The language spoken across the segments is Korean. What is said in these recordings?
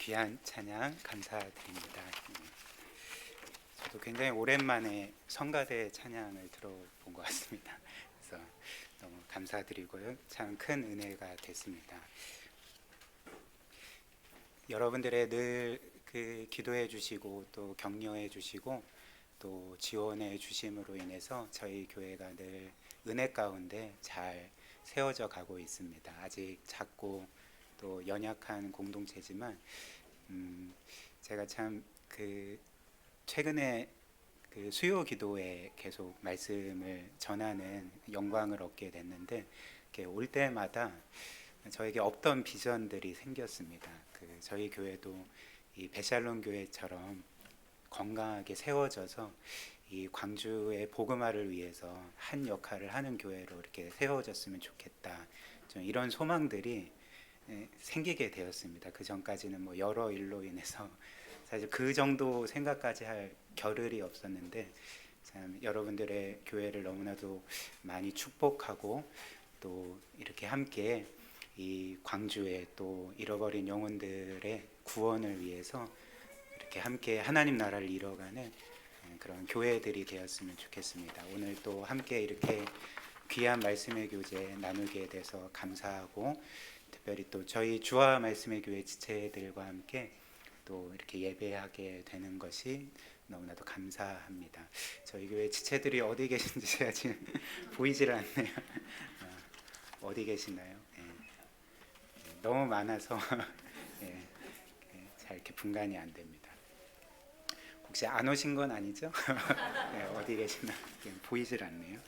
귀한 찬양 감사드립니다. 저도 굉장히 오랜만에 성가대 찬양을 들어본 것 같습니다. 그래서 너무 감사드리고요. 참 큰 은혜가 됐습니다. 여러분들의 늘 기도해 주시고 또 격려해 주시고 또 지원해 주심으로 인해서 저희 교회가 늘 은혜 가운데 잘 세워져 가고 있습니다. 아직 작고 또 연약한 공동체지만 제가 참 최근에 수요 기도에 계속 말씀을 전하는 영광을 얻게 됐는데 이렇게 올 때마다 저에게 없던 비전들이 생겼습니다. 저희 교회도 이 베샬롬 교회처럼 건강하게 세워져서 이 광주의 복음화를 위해서 한 역할을 하는 교회로 이렇게 세워졌으면 좋겠다. 좀 이런 소망들이 생기게 되었습니다. 그 전까지는 뭐 여러 일로 인해서 사실 그 정도 생각까지 할 겨를이 없었는데 참 여러분들의 교회를 너무나도 많이 축복하고 또 이렇게 함께 이 광주에 또 잃어버린 영혼들의 구원을 위해서 이렇게 함께 하나님 나라를 이뤄가는 그런 교회들이 되었으면 좋겠습니다. 오늘 또 함께 이렇게 귀한 말씀의 교제 나누게 돼서 감사하고 특별히 또 저희 주와 말씀의 교회 지체들과 함께 또 이렇게 예배하게 되는 것이 너무나도 감사합니다. 저희 교회 지체들이 어디 계신지 제가 지금 보이질 않네요. 어디 계시나요? 너무 많아서 잘 이렇게 분간이 안 됩니다. 혹시 안 오신 건 아니죠? 어디 계시나 보이질 않네요.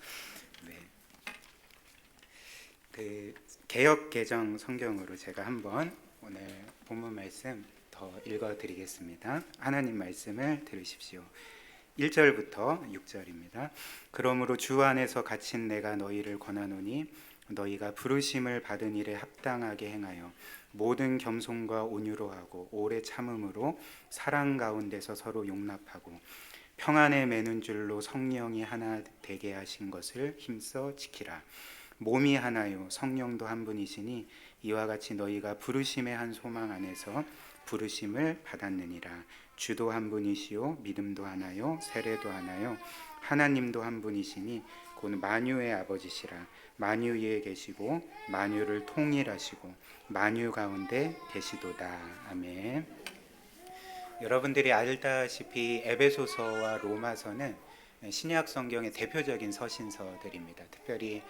개역 개정 성경으로 제가 한번 오늘 본문 말씀 더 읽어드리겠습니다. 하나님 말씀을 들으십시오. 1절부터 6절입니다. 그러므로 주 안에서 갇힌 내가 너희를 권하노니 너희가 부르심을 받은 일에 합당하게 행하여 모든 겸손과 온유로 하고 오래 참음으로 사랑 가운데서 서로 용납하고 평안에 매는 줄로 성령이 하나 되게 하신 것을 힘써 지키라. 몸이 하나요 성령도 한 분이시니 이와 같이 너희가 부르심의 한 소망 안에서 부르심을 받았느니라. 주도 한 분이시요 믿음도 하나요 세례도 하나요 하나님도 한 분이시니 곧 만유의 아버지시라. 만유 위에 계시고 만유를 통일하시고 만유 가운데 계시도다. 아멘. 여러분들이 알다시피 에베소서와 로마서는 신약 성경의 대표적인 서신서들입니다. 특별히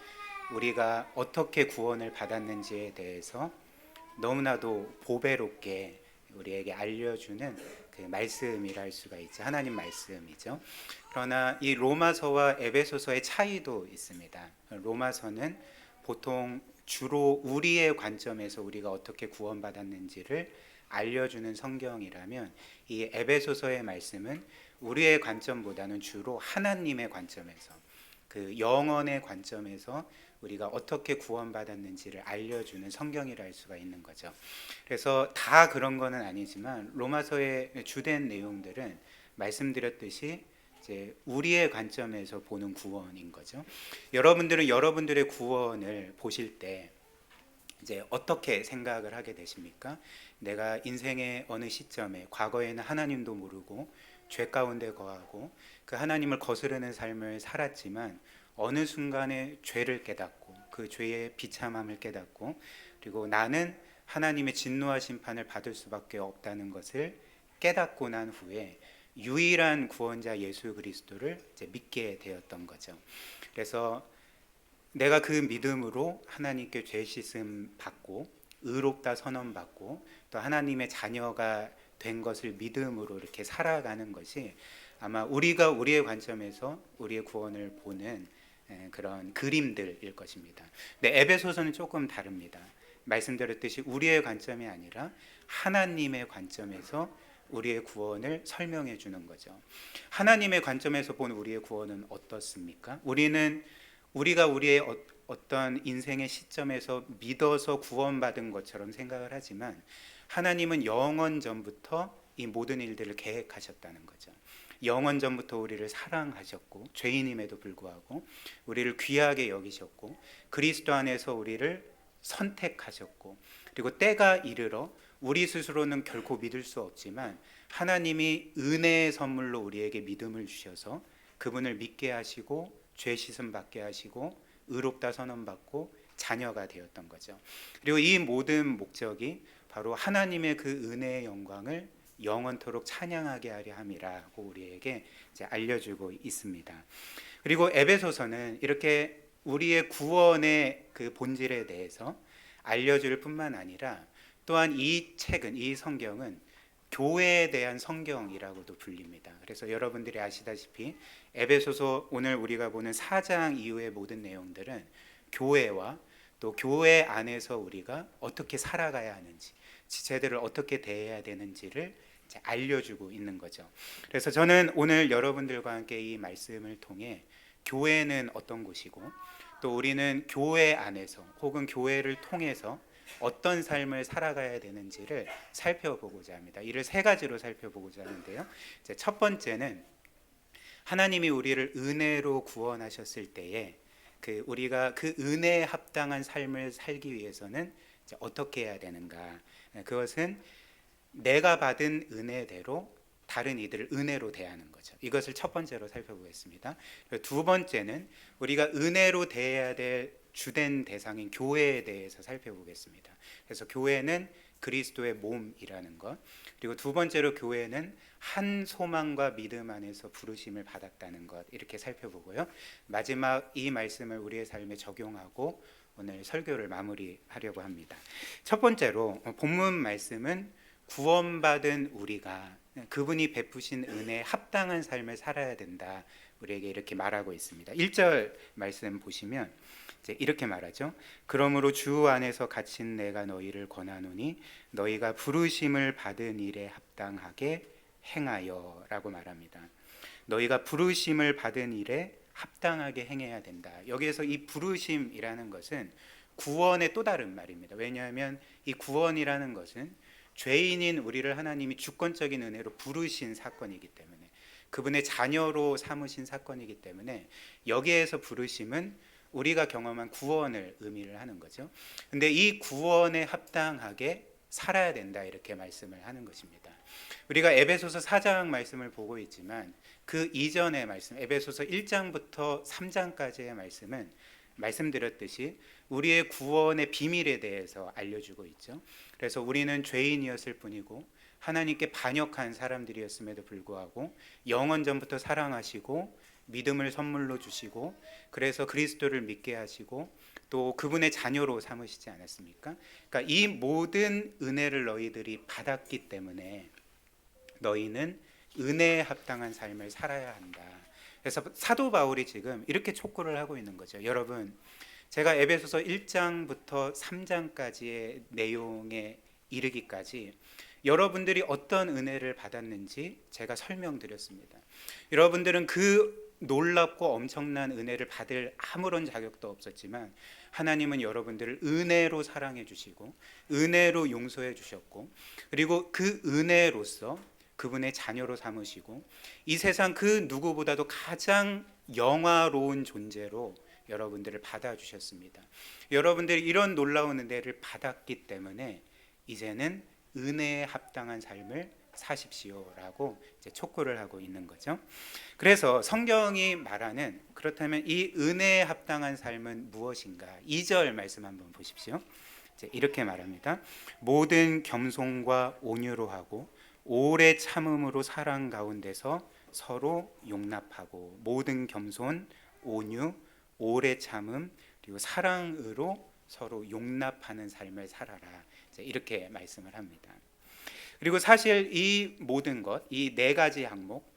우리가 어떻게 구원을 받았는지에 대해서 너무나도 보배롭게 우리에게 알려주는 그 말씀이라 할 수가 있죠. 하나님 말씀이죠. 그러나 이 로마서와 에베소서의 차이도 있습니다. 로마서는 보통 주로 우리의 관점에서 우리가 어떻게 구원받았는지를 알려주는 성경이라면 이 에베소서의 말씀은 우리의 관점보다는 주로 하나님의 관점에서 그 영원의 관점에서 우리가 어떻게 구원받았는지를 알려주는 성경이라 할 수가 있는 거죠. 그래서 다 그런 거는 아니지만 로마서의 주된 내용들은 말씀드렸듯이 이제 우리의 관점에서 보는 구원인 거죠. 여러분들은 여러분들의 구원을 보실 때 이제 어떻게 생각을 하게 되십니까? 내가 인생의 어느 시점에 과거에는 하나님도 모르고 죄 가운데 거하고 그 하나님을 거스르는 삶을 살았지만 어느 순간에 죄를 깨닫고 그 죄의 비참함을 깨닫고 그리고 나는 하나님의 진노와 심판을 받을 수밖에 없다는 것을 깨닫고 난 후에 유일한 구원자 예수 그리스도를 이제 믿게 되었던 거죠. 그래서 내가 그 믿음으로 하나님께 죄 씻음 받고 의롭다 선언 받고 또 하나님의 자녀가 된 것을 믿음으로 이렇게 살아가는 것이 아마 우리가 우리의 관점에서 우리의 구원을 보는 그런 그림들일 것입니다. 근데 에베소서는 조금 다릅니다. 말씀드렸듯이 우리의 관점이 아니라 하나님의 관점에서 우리의 구원을 설명해 주는 거죠. 하나님의 관점에서 본 우리의 구원은 어떻습니까? 우리가 우리의 어떤 인생의 시점에서 믿어서 구원받은 것처럼 생각을 하지만 하나님은 영원 전부터 이 모든 일들을 계획하셨다는 거죠. 영원 전부터 우리를 사랑하셨고 죄인임에도 불구하고 우리를 귀하게 여기셨고 그리스도 안에서 우리를 선택하셨고, 그리고 때가 이르러 우리 스스로는 결코 믿을 수 없지만 하나님이 은혜의 선물로 우리에게 믿음을 주셔서 그분을 믿게 하시고 죄 씻음 받게 하시고 의롭다 선언받고 자녀가 되었던 거죠. 그리고 이 모든 목적이 바로 하나님의 그 은혜의 영광을 영원토록 찬양하게 하려 함이라고 우리에게 이제 알려주고 있습니다. 그리고 에베소서는 이렇게 우리의 구원의 그 본질에 대해서 알려줄 뿐만 아니라 또한 이 책은, 이 성경은 교회에 대한 성경이라고도 불립니다. 그래서 여러분들이 아시다시피 에베소서 오늘 우리가 보는 4장 이후의 모든 내용들은 교회와 또 교회 안에서 우리가 어떻게 살아가야 하는지, 지체들을 어떻게 대해야 되는지를 알려주고 있는 거죠. 그래서 저는 오늘 여러분들과 함께 이 말씀을 통해 교회는 어떤 곳이고 또 우리는 교회 안에서 혹은 교회를 통해서 어떤 삶을 살아가야 되는지를 살펴보고자 합니다. 이를 세 가지로 살펴보고자 하는데요. 첫 번째는 하나님이 우리를 은혜로 구원하셨을 때에 우리가 그 은혜에 합당한 삶을 살기 위해서는 어떻게 해야 되는가? 그것은 내가 받은 은혜대로 다른 이들을 은혜로 대하는 거죠. 이것을 첫 번째로 살펴보겠습니다. 두 번째는 우리가 은혜로 대해야 될 주된 대상인 교회에 대해서 살펴보겠습니다. 그래서 교회는 그리스도의 몸이라는 것, 그리고 두 번째로 교회는 한 소망과 믿음 안에서 부르심을 받았다는 것, 이렇게 살펴보고요. 마지막 이 말씀을 우리의 삶에 적용하고 오늘 설교를 마무리하려고 합니다. 첫 번째로 본문 말씀은 구원받은 우리가 그분이 베푸신 은혜에 합당한 삶을 살아야 된다, 우리에게 이렇게 말하고 있습니다. 1절 말씀 보시면 이렇게 말하죠. 그러므로 주 안에서 갇힌 내가 너희를 권하노니 너희가 부르심을 받은 일에 합당하게 행하여 라고 말합니다. 너희가 부르심을 받은 일에 합당하게 행해야 된다. 여기에서 이 부르심이라는 것은 구원의 또 다른 말입니다. 왜냐하면 이 구원이라는 것은 죄인인 우리를 하나님이 주권적인 은혜로 부르신 사건이기 때문에, 그분의 자녀로 삼으신 사건이기 때문에 여기에서 부르심은 우리가 경험한 구원을 의미를 하는 거죠. 근데 이 구원에 합당하게 살아야 된다, 이렇게 말씀을 하는 것입니다. 우리가 에베소서 4장 말씀을 보고 있지만 그 이전의 말씀, 에베소서 1장부터 3장까지의 말씀은 말씀드렸듯이 우리의 구원의 비밀에 대해서 알려주고 있죠. 그래서 우리는 죄인이었을 뿐이고 하나님께 반역한 사람들이었음에도 불구하고 영원전부터 사랑하시고 믿음을 선물로 주시고 그래서 그리스도를 믿게 하시고 또 그분의 자녀로 삼으시지 않았습니까? 그러니까 이 모든 은혜를 너희들이 받았기 때문에 너희는 은혜에 합당한 삶을 살아야 한다. 그래서 사도 바울이 지금 이렇게 촉구를 하고 있는 거죠. 여러분, 제가 에베소서 1장부터 3장까지의 내용에 이르기까지 여러분들이 어떤 은혜를 받았는지 제가 설명드렸습니다. 여러분들은 그 놀랍고 엄청난 은혜를 받을 아무런 자격도 없었지만 하나님은 여러분들을 은혜로 사랑해 주시고 은혜로 용서해 주셨고 그리고 그 은혜로서 그분의 자녀로 삼으시고 이 세상 그 누구보다도 가장 영화로운 존재로 여러분들을 받아주셨습니다. 여러분들이 이런 놀라운 은혜를 받았기 때문에 이제는 은혜에 합당한 삶을 사십시오라고 이제 촉구를 하고 있는 거죠. 그래서 성경이 말하는, 그렇다면 이 은혜에 합당한 삶은 무엇인가? 2절 말씀 한번 보십시오. 이제 이렇게 말합니다. 모든 겸손과 온유로 하고 오래 참음으로 사랑 가운데서 서로 용납하고, 모든 겸손, 온유, 오래 참음, 그리고 사랑으로 서로 용납하는 삶을 살아라. 이렇게 말씀을 합니다. 그리고 사실 이 모든 것, 이 네 가지 항목,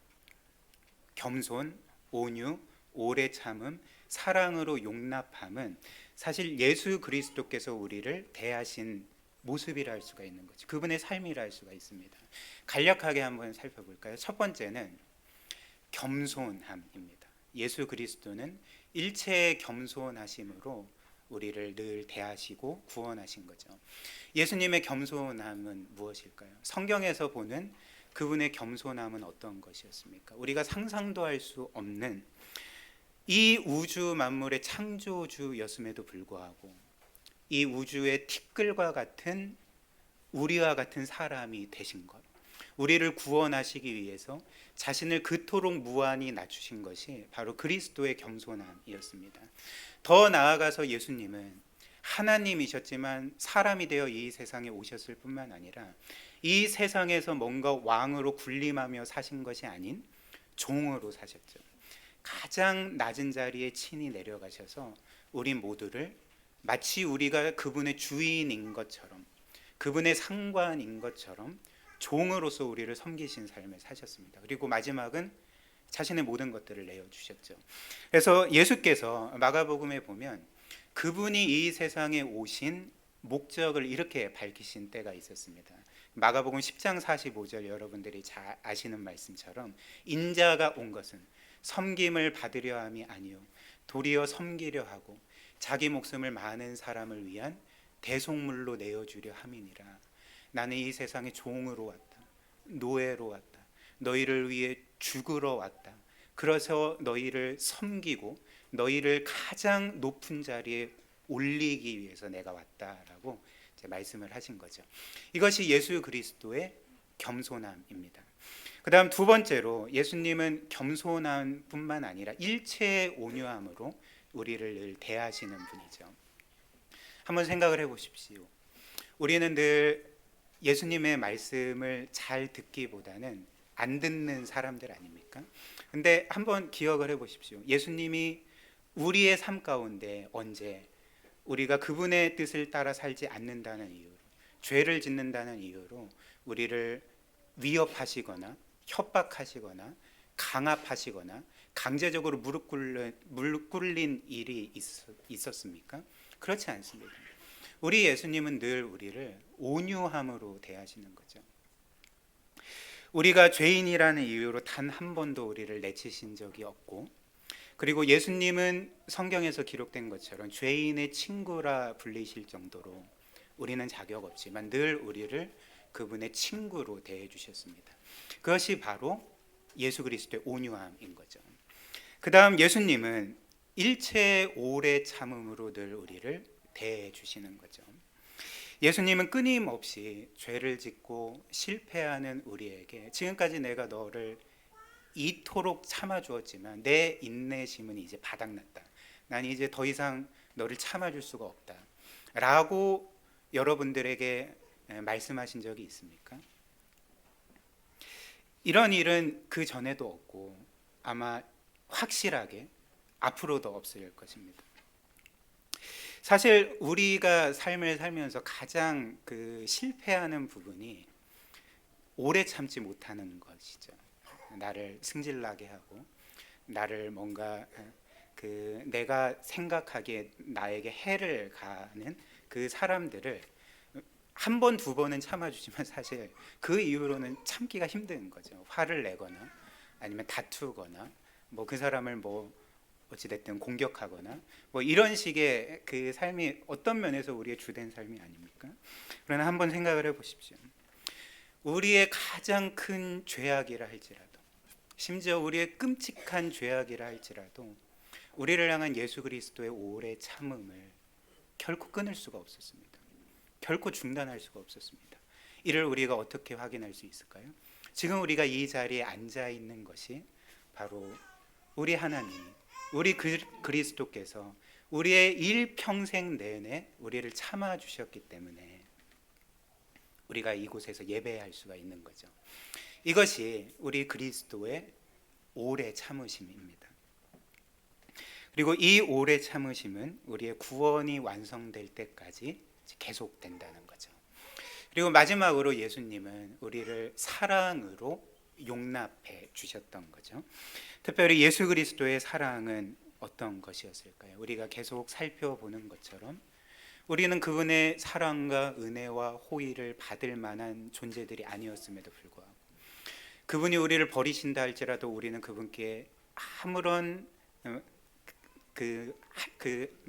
겸손, 온유, 오래 참음, 사랑으로 용납함은 사실 예수 그리스도께서 우리를 대하신 모습이라 할 수가 있는 거죠. 그분의 삶이라 할 수가 있습니다. 간략하게 한번 살펴볼까요? 첫 번째는 겸손함입니다. 예수 그리스도는 일체의 겸손하심으로 우리를 늘 대하시고 구원하신 거죠. 예수님의 겸손함은 무엇일까요? 성경에서 보는 그분의 겸손함은 어떤 것이었습니까? 우리가 상상도 할 수 없는 이 우주 만물의 창조주였음에도 불구하고 이 우주의 티끌과 같은 우리와 같은 사람이 되신 것, 우리를 구원하시기 위해서 자신을 그토록 무한히 낮추신 것이 바로 그리스도의 겸손함이었습니다. 더 나아가서 예수님은 하나님이셨지만 사람이 되어 이 세상에 오셨을 뿐만 아니라 이 세상에서 뭔가 왕으로 군림하며 사신 것이 아닌 종으로 사셨죠. 가장 낮은 자리에 친히 내려가셔서 우리 모두를 마치 우리가 그분의 주인인 것처럼, 그분의 상관인 것처럼 종으로서 우리를 섬기신 삶을 사셨습니다. 그리고 마지막은 자신의 모든 것들을 내어주셨죠. 그래서 예수께서 마가복음에 보면 그분이 이 세상에 오신 목적을 이렇게 밝히신 때가 있었습니다. 마가복음 10장 45절, 여러분들이 잘 아시는 말씀처럼 인자가 온 것은 섬김을 받으려 함이 아니요 도리어 섬기려 하고 자기 목숨을 많은 사람을 위한 대속물로 내어주려 함이니라. 나는 이 세상에 종으로 왔다, 노예로 왔다, 너희를 위해 죽으러 왔다, 그래서 너희를 섬기고 너희를 가장 높은 자리에 올리기 위해서 내가 왔다라고 이제 말씀을 하신 거죠. 이것이 예수 그리스도의 겸손함입니다. 그 다음 두 번째로 예수님은 겸손함 뿐만 아니라 일체의 온유함으로 우리를 늘 대하시는 분이죠. 한번 생각을 해보십시오. 우리는 늘 예수님의 말씀을 잘 듣기보다는 안 듣는 사람들 아닙니까? 근데 한번 기억을 해보십시오. 예수님이 우리의 삶 가운데 언제 우리가 그분의 뜻을 따라 살지 않는다는 이유로, 죄를 짓는다는 이유로 우리를 위협하시거나 협박하시거나 강압하시거나 강제적으로 무릎 꿇린 일이 있었습니까? 그렇지 않습니다. 우리 예수님은 늘 우리를 온유함으로 대하시는 거죠. 우리가 죄인이라는 이유로 단 한 번도 우리를 내치신 적이 없고, 그리고 예수님은 성경에서 기록된 것처럼 죄인의 친구라 불리실 정도로 우리는 자격 없지만 늘 우리를 그분의 친구로 대해 주셨습니다. 그것이 바로 예수 그리스도의 온유함인 거죠. 그 다음 예수님은 일체의 오래 참음으로 늘 우리를 대해 주시는 거죠. 예수님은 끊임없이 죄를 짓고 실패하는 우리에게 지금까지 내가 너를 이토록 참아주었지만 내 인내심은 이제 바닥났다, 난 이제 더 이상 너를 참아줄 수가 없다 라고 여러분들에게 말씀하신 적이 있습니까? 이런 일은 그 전에도 없고 아마 확실하게 앞으로도 없을 것입니다. 사실 우리가 삶을 살면서 가장 실패하는 부분이 오래 참지 못하는 것이죠. 나를 승질나게 하고 나를 뭔가 내가 생각하기에 나에게 해를 가하는 그 사람들을 한 번, 두 번은 참아주지만 사실 그 이후로는 참기가 힘든 거죠. 화를 내거나 아니면 다투거나 뭐 그 사람을 어찌됐든 공격하거나 이런 식의 그 삶이 어떤 면에서 우리의 주된 삶이 아닙니까? 그러나 한번 생각을 해보십시오. 우리의 가장 큰 죄악이라 할지라도, 심지어 우리의 끔찍한 죄악이라 할지라도 우리를 향한 예수 그리스도의 오래 참음을 결코 끊을 수가 없었습니다. 결코 중단할 수가 없었습니다. 이를 우리가 어떻게 확인할 수 있을까요? 지금 우리가 이 자리에 앉아 있는 것이 바로 우리 하나님, 우리 그리스도께서 우리의 일평생 내내 우리를 참아 주셨기 때문에 우리가 이곳에서 예배할 수가 있는 거죠. 이것이 우리 그리스도의 오래 참으심입니다. 그리고 이 오래 참으심은 우리의 구원이 완성될 때까지 계속된다는 거죠. 그리고 마지막으로 예수님은 우리를 사랑으로 용납해 주셨던 거죠. 특별히 예수 그리스도의 사랑은 어떤 것이었을까요? 우리가 계속 살펴보는 것처럼 우리는 그분의 사랑과 은혜와 호의를 받을 만한 존재들이 아니었음에도 불구하고 그분이 우리를 버리신다 할지라도 우리는 그분께 아무런 그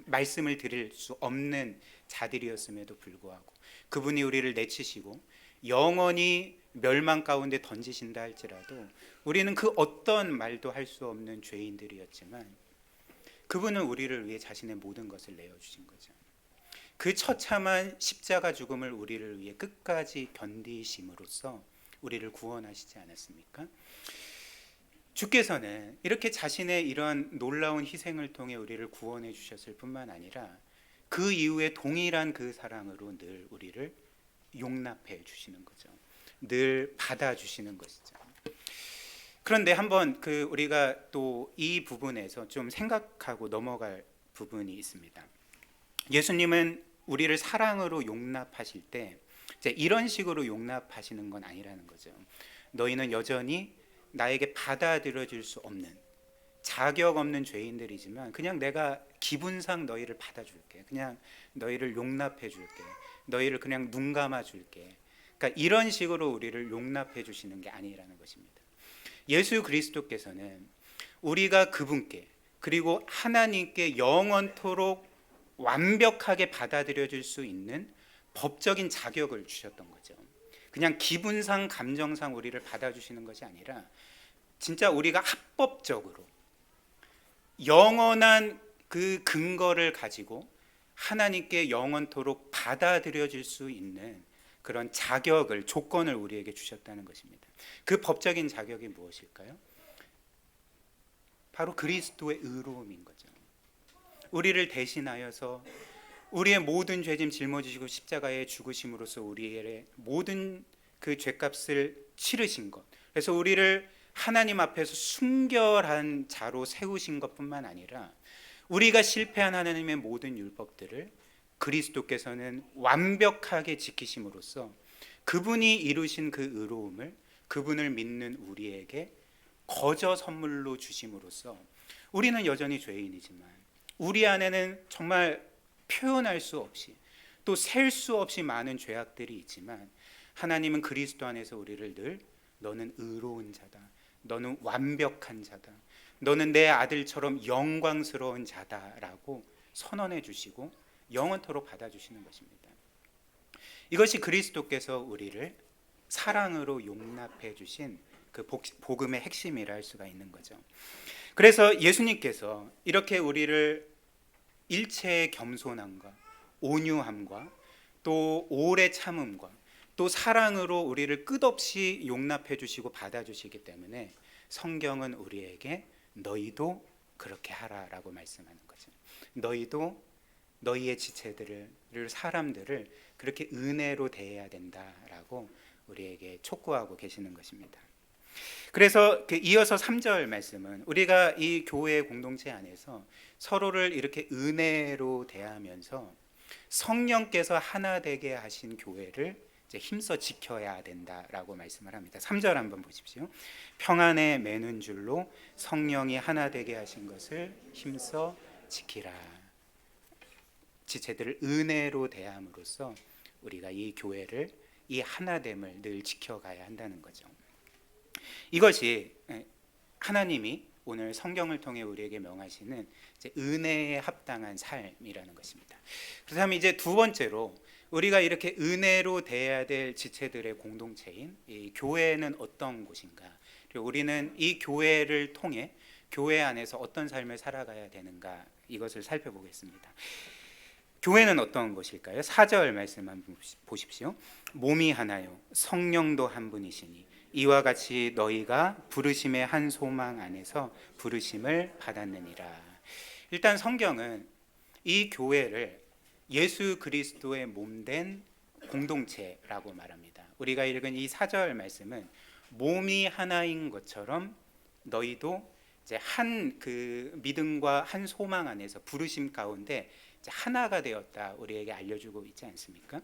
말씀을 드릴 수 없는 자들이었음에도 불구하고 그분이 우리를 내치시고 영원히 멸망 가운데 던지신다 할지라도 우리는 그 어떤 말도 할 수 없는 죄인들이었지만 그분은 우리를 위해 자신의 모든 것을 내어주신 거죠. 그 처참한 십자가 죽음을 우리를 위해 끝까지 견디심으로써 우리를 구원하시지 않았습니까? 주께서는 이렇게 자신의 이런 놀라운 희생을 통해 우리를 구원해 주셨을 뿐만 아니라 그 이후에 동일한 그 사랑으로 늘 우리를 용납해 주시는 거죠. 늘 받아주시는 것이죠. 그런데 한번 우리가 또 이 부분에서 좀 생각하고 넘어갈 부분이 있습니다. 예수님은 우리를 사랑으로 용납하실 때 이제 이런 식으로 용납하시는 건 아니라는 거죠. 너희는 여전히 나에게 받아들여질 수 없는 자격 없는 죄인들이지만 그냥 내가 기분상 너희를 받아줄게. 그냥 너희를 용납해 줄게. 너희를 그냥 눈 감아 줄게. 그러니까 이런 식으로 우리를 용납해 주시는 게 아니라는 것입니다. 예수 그리스도께서는 우리가 그분께 그리고 하나님께 영원토록 완벽하게 받아들여질 수 있는 법적인 자격을 주셨던 거죠. 그냥 기분상 감정상 우리를 받아주시는 것이 아니라 진짜 우리가 합법적으로 영원한 그 근거를 가지고 하나님께 영원토록 받아들여질 수 있는 그런 자격을, 조건을 우리에게 주셨다는 것입니다. 그 법적인 자격이 무엇일까요? 바로 그리스도의 의로움인 거죠. 우리를 대신하여서 우리의 모든 죄짐 짊어지시고 십자가에 죽으심으로써 우리의 모든 그 죄값을 치르신 것, 그래서 우리를 하나님 앞에서 순결한 자로 세우신 것뿐만 아니라 우리가 실패한 하나님의 모든 율법들을 그리스도께서는 완벽하게 지키심으로써 그분이 이루신 그 의로움을 그분을 믿는 우리에게 거저 선물로 주심으로써 우리는 여전히 죄인이지만 우리 안에는 정말 표현할 수 없이 또 셀 수 없이 많은 죄악들이 있지만 하나님은 그리스도 안에서 우리를 늘 너는 의로운 자다, 너는 완벽한 자다, 너는 내 아들처럼 영광스러운 자다라고 선언해 주시고 영원토록 받아주시는 것입니다. 이것이 그리스도께서 우리를 사랑으로 용납해 주신 그 복음의 핵심이라 할 수가 있는 거죠. 그래서 예수님께서 이렇게 우리를 일체의 겸손함과 온유함과 또 오래 참음과 또 사랑으로 우리를 끝없이 용납해 주시고 받아주시기 때문에 성경은 우리에게 너희도 그렇게 하라라고 말씀하는 거죠. 너희도 너희의 지체들을, 사람들을 그렇게 은혜로 대해야 된다라고 우리에게 촉구하고 계시는 것입니다. 그래서 이어서 3절 말씀은 우리가 이 교회 공동체 안에서 서로를 이렇게 은혜로 대하면서 성령께서 하나 되게 하신 교회를 이제 힘써 지켜야 된다라고 말씀을 합니다. 3절 한번 보십시오. 평안에 매는 줄로 성령이 하나 되게 하신 것을 힘써 지키라. 지체들을 은혜로 대함으로써 우리가 이 교회를, 이 하나됨을 늘 지켜가야 한다는 거죠. 이것이 하나님이 오늘 성경을 통해 우리에게 명하시는 이제 은혜에 합당한 삶이라는 것입니다. 그렇다면 이제 두 번째로 우리가 이렇게 은혜로 대해야 될 지체들의 공동체인 이 교회는 어떤 곳인가, 그리고 우리는 이 교회를 통해 교회 안에서 어떤 삶을 살아가야 되는가, 이것을 살펴보겠습니다. 교회는 어떤 것일까요? 4절 말씀 한번 보십시오. 몸이 하나요 성령도 한 분이시니 이와 같이 너희가 부르심의 한 소망 안에서 부르심을 받았느니라. 일단 성경은 이 교회를 예수 그리스도의 몸된 공동체라고 말합니다. 우리가 읽은 이 4절 말씀은 몸이 하나인 것처럼 너희도 이제 한 그 믿음과 한 소망 안에서 부르심 가운데 이제 하나가 되었다 우리에게 알려주고 있지 않습니까?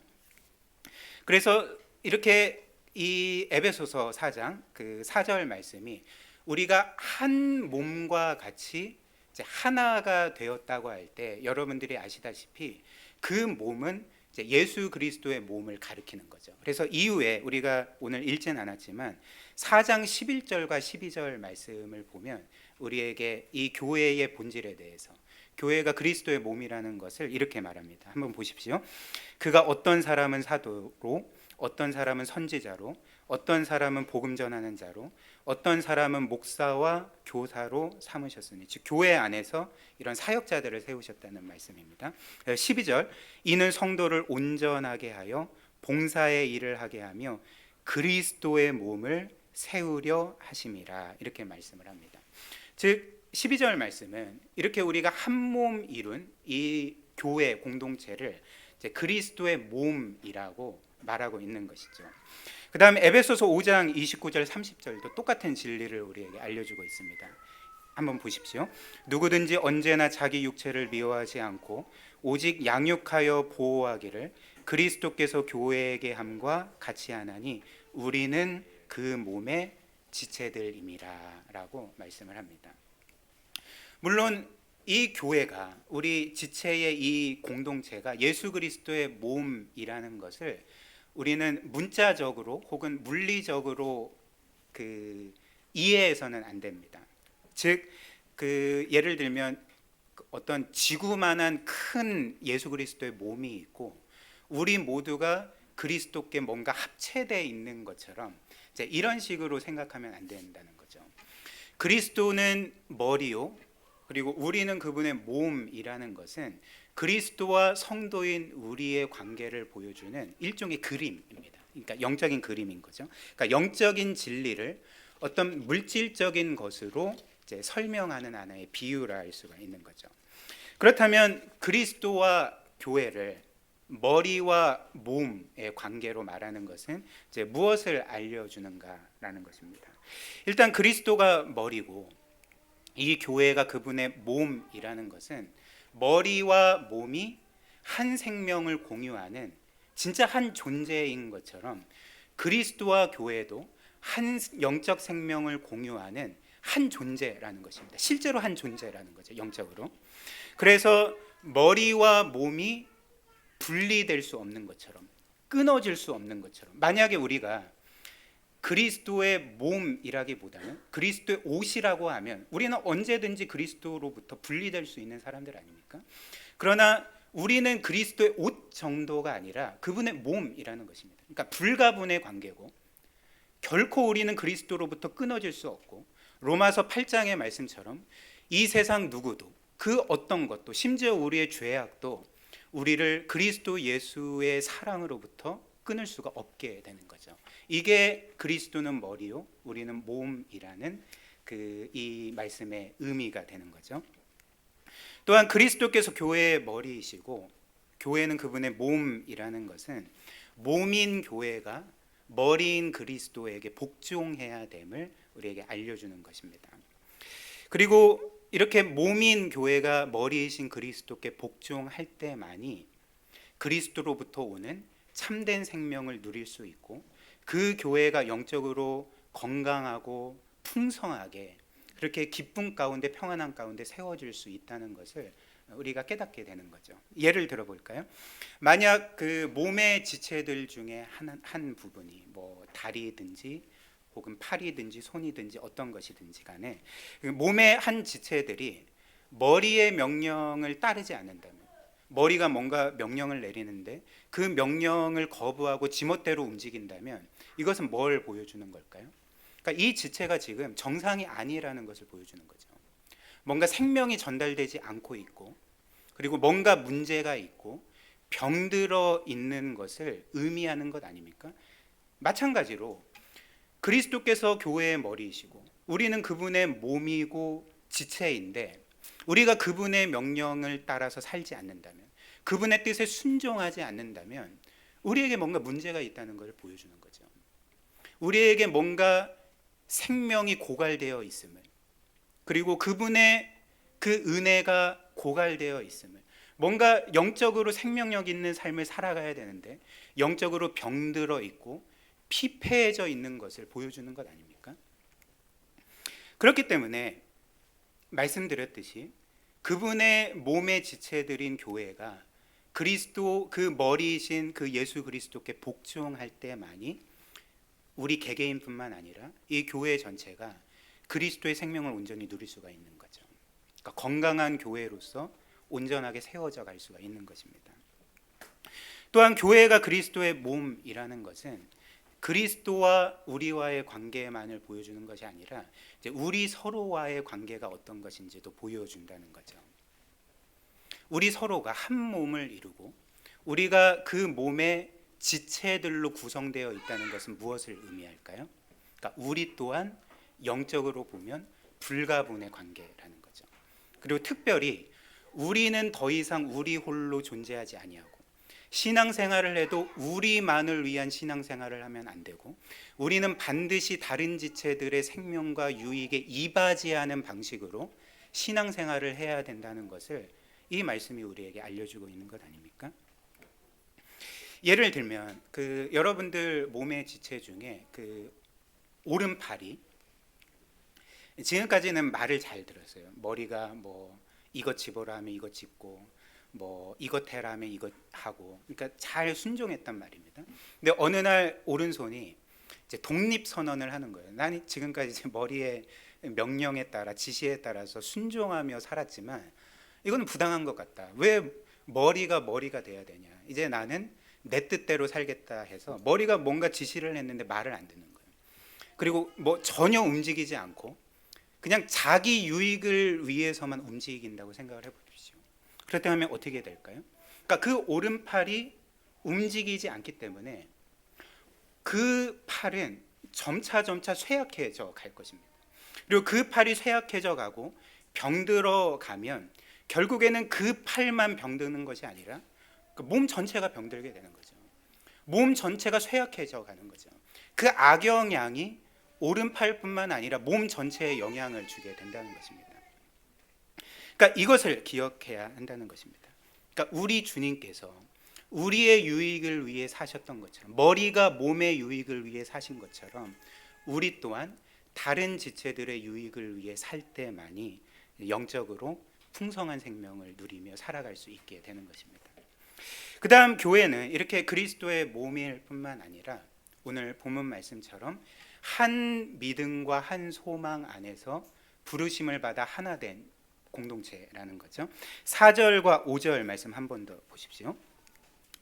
그래서 이렇게 이 에베소서 4장 그 4절 말씀이 우리가 한 몸과 같이 이제 하나가 되었다고 할 때 여러분들이 아시다시피 그 몸은 이제 예수 그리스도의 몸을 가리키는 거죠. 그래서 이후에 우리가 오늘 읽진 않았지만 4장 11절과 12절 말씀을 보면 우리에게 이 교회의 본질에 대해서, 교회가 그리스도의 몸이라는 것을 이렇게 말합니다. 한번 보십시오. 그가 어떤 사람은 사도로, 어떤 사람은 선지자로, 어떤 사람은 복음 전하는 자로, 어떤 사람은 목사와 교사로 삼으셨으니, 즉 교회 안에서 이런 사역자들을 세우셨다는 말씀입니다. 12절, 이는 성도를 온전하게 하여 봉사의 일을 하게 하며 그리스도의 몸을 세우려 하심이라, 이렇게 말씀을 합니다. 즉 12절 말씀은 이렇게 우리가 한 몸 이룬 이 교회 공동체를 이제 그리스도의 몸이라고 말하고 있는 것이죠. 그 다음에 에베소서 5장 29절 30절도 똑같은 진리를 우리에게 알려주고 있습니다. 한번 보십시오. 누구든지 언제나 자기 육체를 미워하지 않고 오직 양육하여 보호하기를 그리스도께서 교회에게 함과 같이 하나니 우리는 그 몸의 지체들임이라 라고 말씀을 합니다. 물론 이 교회가, 우리 지체의 이 공동체가 예수 그리스도의 몸이라는 것을 우리는 문자적으로 혹은 물리적으로 이해해서는 안 됩니다. 즉 예를 들면 어떤 지구만한 큰 예수 그리스도의 몸이 있고 우리 모두가 그리스도께 뭔가 합체되어 있는 것처럼 이제 이런 식으로 생각하면 안 된다는 거죠. 그리스도는 머리요, 그리고 우리는 그분의 몸이라는 것은 그리스도와 성도인 우리의 관계를 보여주는 일종의 그림입니다. 그러니까 영적인 그림인 거죠. 그러니까 영적인 진리를 어떤 물질적인 것으로 이제 설명하는 하나의 비유라 할 수가 있는 거죠. 그렇다면 그리스도와 교회를 머리와 몸의 관계로 말하는 것은 이제 무엇을 알려주는가라는 것입니다. 일단 그리스도가 머리고 이 교회가 그분의 몸이라는 것은 머리와 몸이 한 생명을 공유하는 진짜 한 존재인 것처럼 그리스도와 교회도 한 영적 생명을 공유하는 한 존재라는 것입니다. 실제로 한 존재라는 거죠, 영적으로. 그래서 머리와 몸이 분리될 수 없는 것처럼, 끊어질 수 없는 것처럼, 만약에 우리가 그리스도의 몸이라기보다는 그리스도의 옷이라고 하면 우리는 언제든지 그리스도로부터 분리될 수 있는 사람들 아닙니까? 그러나 우리는 그리스도의 옷 정도가 아니라 그분의 몸이라는 것입니다. 그러니까 불가분의 관계고 결코 우리는 그리스도로부터 끊어질 수 없고, 로마서 8장의 말씀처럼 이 세상 누구도 그 어떤 것도, 심지어 우리의 죄악도 우리를 그리스도 예수의 사랑으로부터 끊을 수가 없게 되는 거죠. 이게 그리스도는 머리요, 우리는 몸이라는 이 말씀의 의미가 되는 거죠. 또한 그리스도께서 교회의 머리이시고 교회는 그분의 몸이라는 것은 몸인 교회가 머리인 그리스도에게 복종해야 됨을 우리에게 알려주는 것입니다. 그리고 이렇게 몸인 교회가 머리이신 그리스도께 복종할 때만이 그리스도로부터 오는 참된 생명을 누릴 수 있고 그 교회가 영적으로 건강하고 풍성하게 그렇게 기쁨 가운데 평안한 가운데 세워질 수 있다는 것을 우리가 깨닫게 되는 거죠. 예를 들어 볼까요? 만약 그 몸의 지체들 중에 한 부분이 뭐 다리든지 혹은 팔이든지 손이든지 어떤 것이든지 간에 몸의 한 지체들이 머리의 명령을 따르지 않는다면, 머리가 뭔가 명령을 내리는데 그 명령을 거부하고 지멋대로 움직인다면 이것은 뭘 보여주는 걸까요? 그러니까 이 지체가 지금 정상이 아니라는 것을 보여주는 거죠. 뭔가 생명이 전달되지 않고 있고 그리고 뭔가 문제가 있고 병들어 있는 것을 의미하는 것 아닙니까? 마찬가지로 그리스도께서 교회의 머리이시고 우리는 그분의 몸이고 지체인데 우리가 그분의 명령을 따라서 살지 않는다면, 그분의 뜻에 순종하지 않는다면 우리에게 뭔가 문제가 있다는 것을 보여주는 거죠. 우리에게 뭔가 생명이 고갈되어 있음을, 그리고 그분의 그 은혜가 고갈되어 있음을, 뭔가 영적으로 생명력 있는 삶을 살아가야 되는데 영적으로 병들어 있고 피폐해져 있는 것을 보여주는 것 아닙니까? 그렇기 때문에 말씀드렸듯이 그분의 몸의 지체들인 교회가 그리스도 그 머리이신 그 예수 그리스도께 복종할 때만이 우리 개개인뿐만 아니라 이 교회 전체가 그리스도의 생명을 온전히 누릴 수가 있는 거죠. 그러니까 건강한 교회로서 온전하게 세워져 갈 수가 있는 것입니다. 또한 교회가 그리스도의 몸이라는 것은 그리스도와 우리와의 관계만을 보여주는 것이 아니라 이제 우리 서로와의 관계가 어떤 것인지도 보여준다는 거죠. 우리 서로가 한 몸을 이루고 우리가 그 몸의 지체들로 구성되어 있다는 것은 무엇을 의미할까요? 그러니까 우리 또한 영적으로 보면 불가분의 관계라는 거죠. 그리고 특별히 우리는 더 이상 우리 홀로 존재하지 아니하고 신앙생활을 해도 우리만을 위한 신앙생활을 하면 안 되고 우리는 반드시 다른 지체들의 생명과 유익에 이바지하는 방식으로 신앙생활을 해야 된다는 것을 이 말씀이 우리에게 알려주고 있는 것 아닙니까? 예를 들면 여러분들 몸의 지체 중에 오른팔이 지금까지는 말을 잘 들었어요. 머리가 뭐 이것 집어라 하면 이것 집고 뭐 이것 해라 하면 이것 하고, 그러니까 잘 순종했단 말입니다. 근데 어느 날 오른손이 이제 독립 선언을 하는 거예요. 나는 지금까지 이제 머리의 명령에 따라 지시에 따라서 순종하며 살았지만 이거는 부당한 것 같다. 왜 머리가 돼야 되냐? 이제 나는 내 뜻대로 살겠다 해서 머리가 뭔가 지시를 했는데 말을 안 듣는 거예요. 그리고 뭐 전혀 움직이지 않고 그냥 자기 유익을 위해서만 움직인다고 생각을 해보십시오. 그렇다면 어떻게 될까요? 그러니까 그 오른팔이 움직이지 않기 때문에 그 팔은 점차 쇠약해져 갈 것입니다. 그리고 그 팔이 쇠약해져 가고 병들어 가면 결국에는 그 팔만 병드는 것이 아니라 몸 전체가 병들게 되는 거죠. 몸 전체가 쇠약해져 가는 거죠. 그 악영향이 오른팔뿐만 아니라 몸 전체에 영향을 주게 된다는 것입니다. 그러니까 이것을 기억해야 한다는 것입니다. 그러니까 우리 주님께서 우리의 유익을 위해 사셨던 것처럼, 머리가 몸의 유익을 위해 사신 것처럼 우리 또한 다른 지체들의 유익을 위해 살 때만이 영적으로 풍성한 생명을 누리며 살아갈 수 있게 되는 것입니다. 그 다음 교회는 이렇게 그리스도의 몸일 뿐만 아니라 오늘 본문 말씀처럼 한 믿음과 한 소망 안에서 부르심을 받아 하나 된 공동체라는 거죠. 4절과 5절 말씀 한 번 더 보십시오.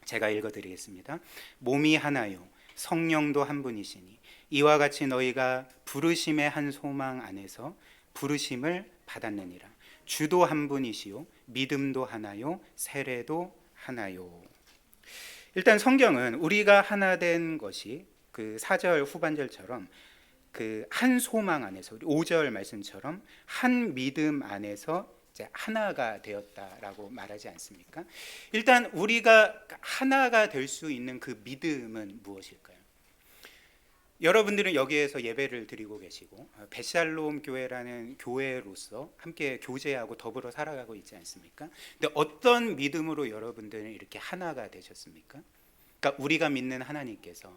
제가 읽어드리겠습니다. 몸이 하나요 성령도 한 분이시니 이와 같이 너희가 부르심의 한 소망 안에서 부르심을 받았느니라. 주도 한 분이시요 믿음도 하나요 세례도 하나요. 일단 성경은 우리가 하나 된 것이 그 4절 후반절처럼 그 한 소망 안에서 5절 말씀처럼 한 믿음 안에서 이제 하나가 되었다라고 말하지 않습니까? 일단 우리가 하나가 될 수 있는 그 믿음은 무엇일까요? 여러분들은 여기에서 예배를 드리고 계시고 벳샬롬 교회라는 교회로서 함께 교제하고 더불어 살아가고 있지 않습니까? 근데 어떤 믿음으로 여러분들은 이렇게 하나가 되셨습니까? 그러니까 우리가 믿는 하나님께서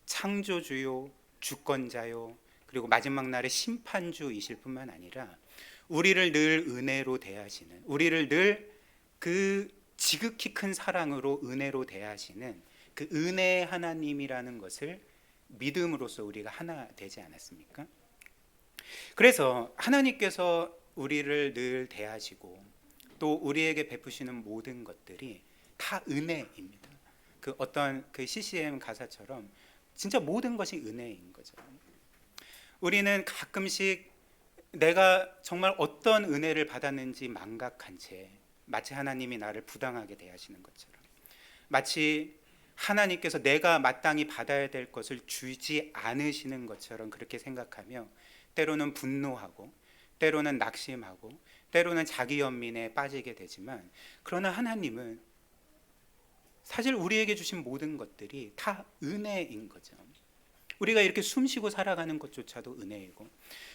창조주요, 주권자요, 그리고 마지막 날의 심판주이실 뿐만 아니라 우리를 늘 은혜로 대하시는, 우리를 늘 그 지극히 큰 사랑으로 은혜로 대하시는 그 은혜의 하나님이라는 것을 믿음으로써 우리가 하나 되지 않았습니까? 그래서 하나님께서 우리를 늘 대하시고 또 우리에게 베푸시는 모든 것들이 다 은혜입니다. 그 어떤 그 CCM 가사처럼 진짜 모든 것이 은혜인 거죠. 우리는 가끔씩 내가 정말 어떤 은혜를 받았는지 망각한 채 마치 하나님이 나를 부당하게 대하시는 것처럼, 마치 하나님께서 내가 마땅히 받아야 될 것을 주지 않으시는 것처럼 그렇게 생각하며 때로는 분노하고 때로는 낙심하고 때로는 자기 연민에 빠지게 되지만, 그러나 하나님은 사실 우리에게 주신 모든 것들이 다 은혜인 거죠. 우리가 이렇게 숨쉬고 살아가는 것조차도 은혜이고,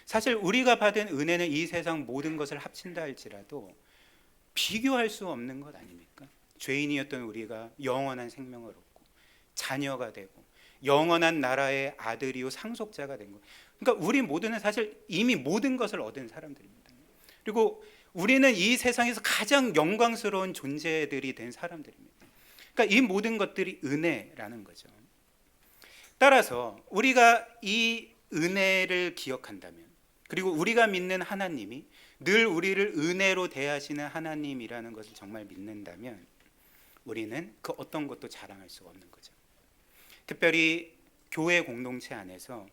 사실 우리가 받은 은혜는 이 세상 모든 것을 합친다 할지라도 비교할 수 없는 것 아닙니까? 죄인이었던 우리가 영원한 생명을 얻고 자녀가 되고 영원한 나라의 아들이요 상속자가 된 것. 그러니까 우리 모두는 사실 이미 모든 것을 얻은 사람들입니다. 그리고 우리는 이 세상에서 가장 영광스러운 존재들이 된 사람들입니다. 그러니까 이 모든 것들이 은혜라는 거죠. 따라서 우리가 이 은혜를 기억한다면, 그리고 우리가 믿는 하나님이 늘 우리를 은혜로 대하시는 하나님이라는 것을 정말 믿는다면 우리는 그 어떤 것도 자랑할 수가 없는 거죠. 특별히 교회 공동체 안에서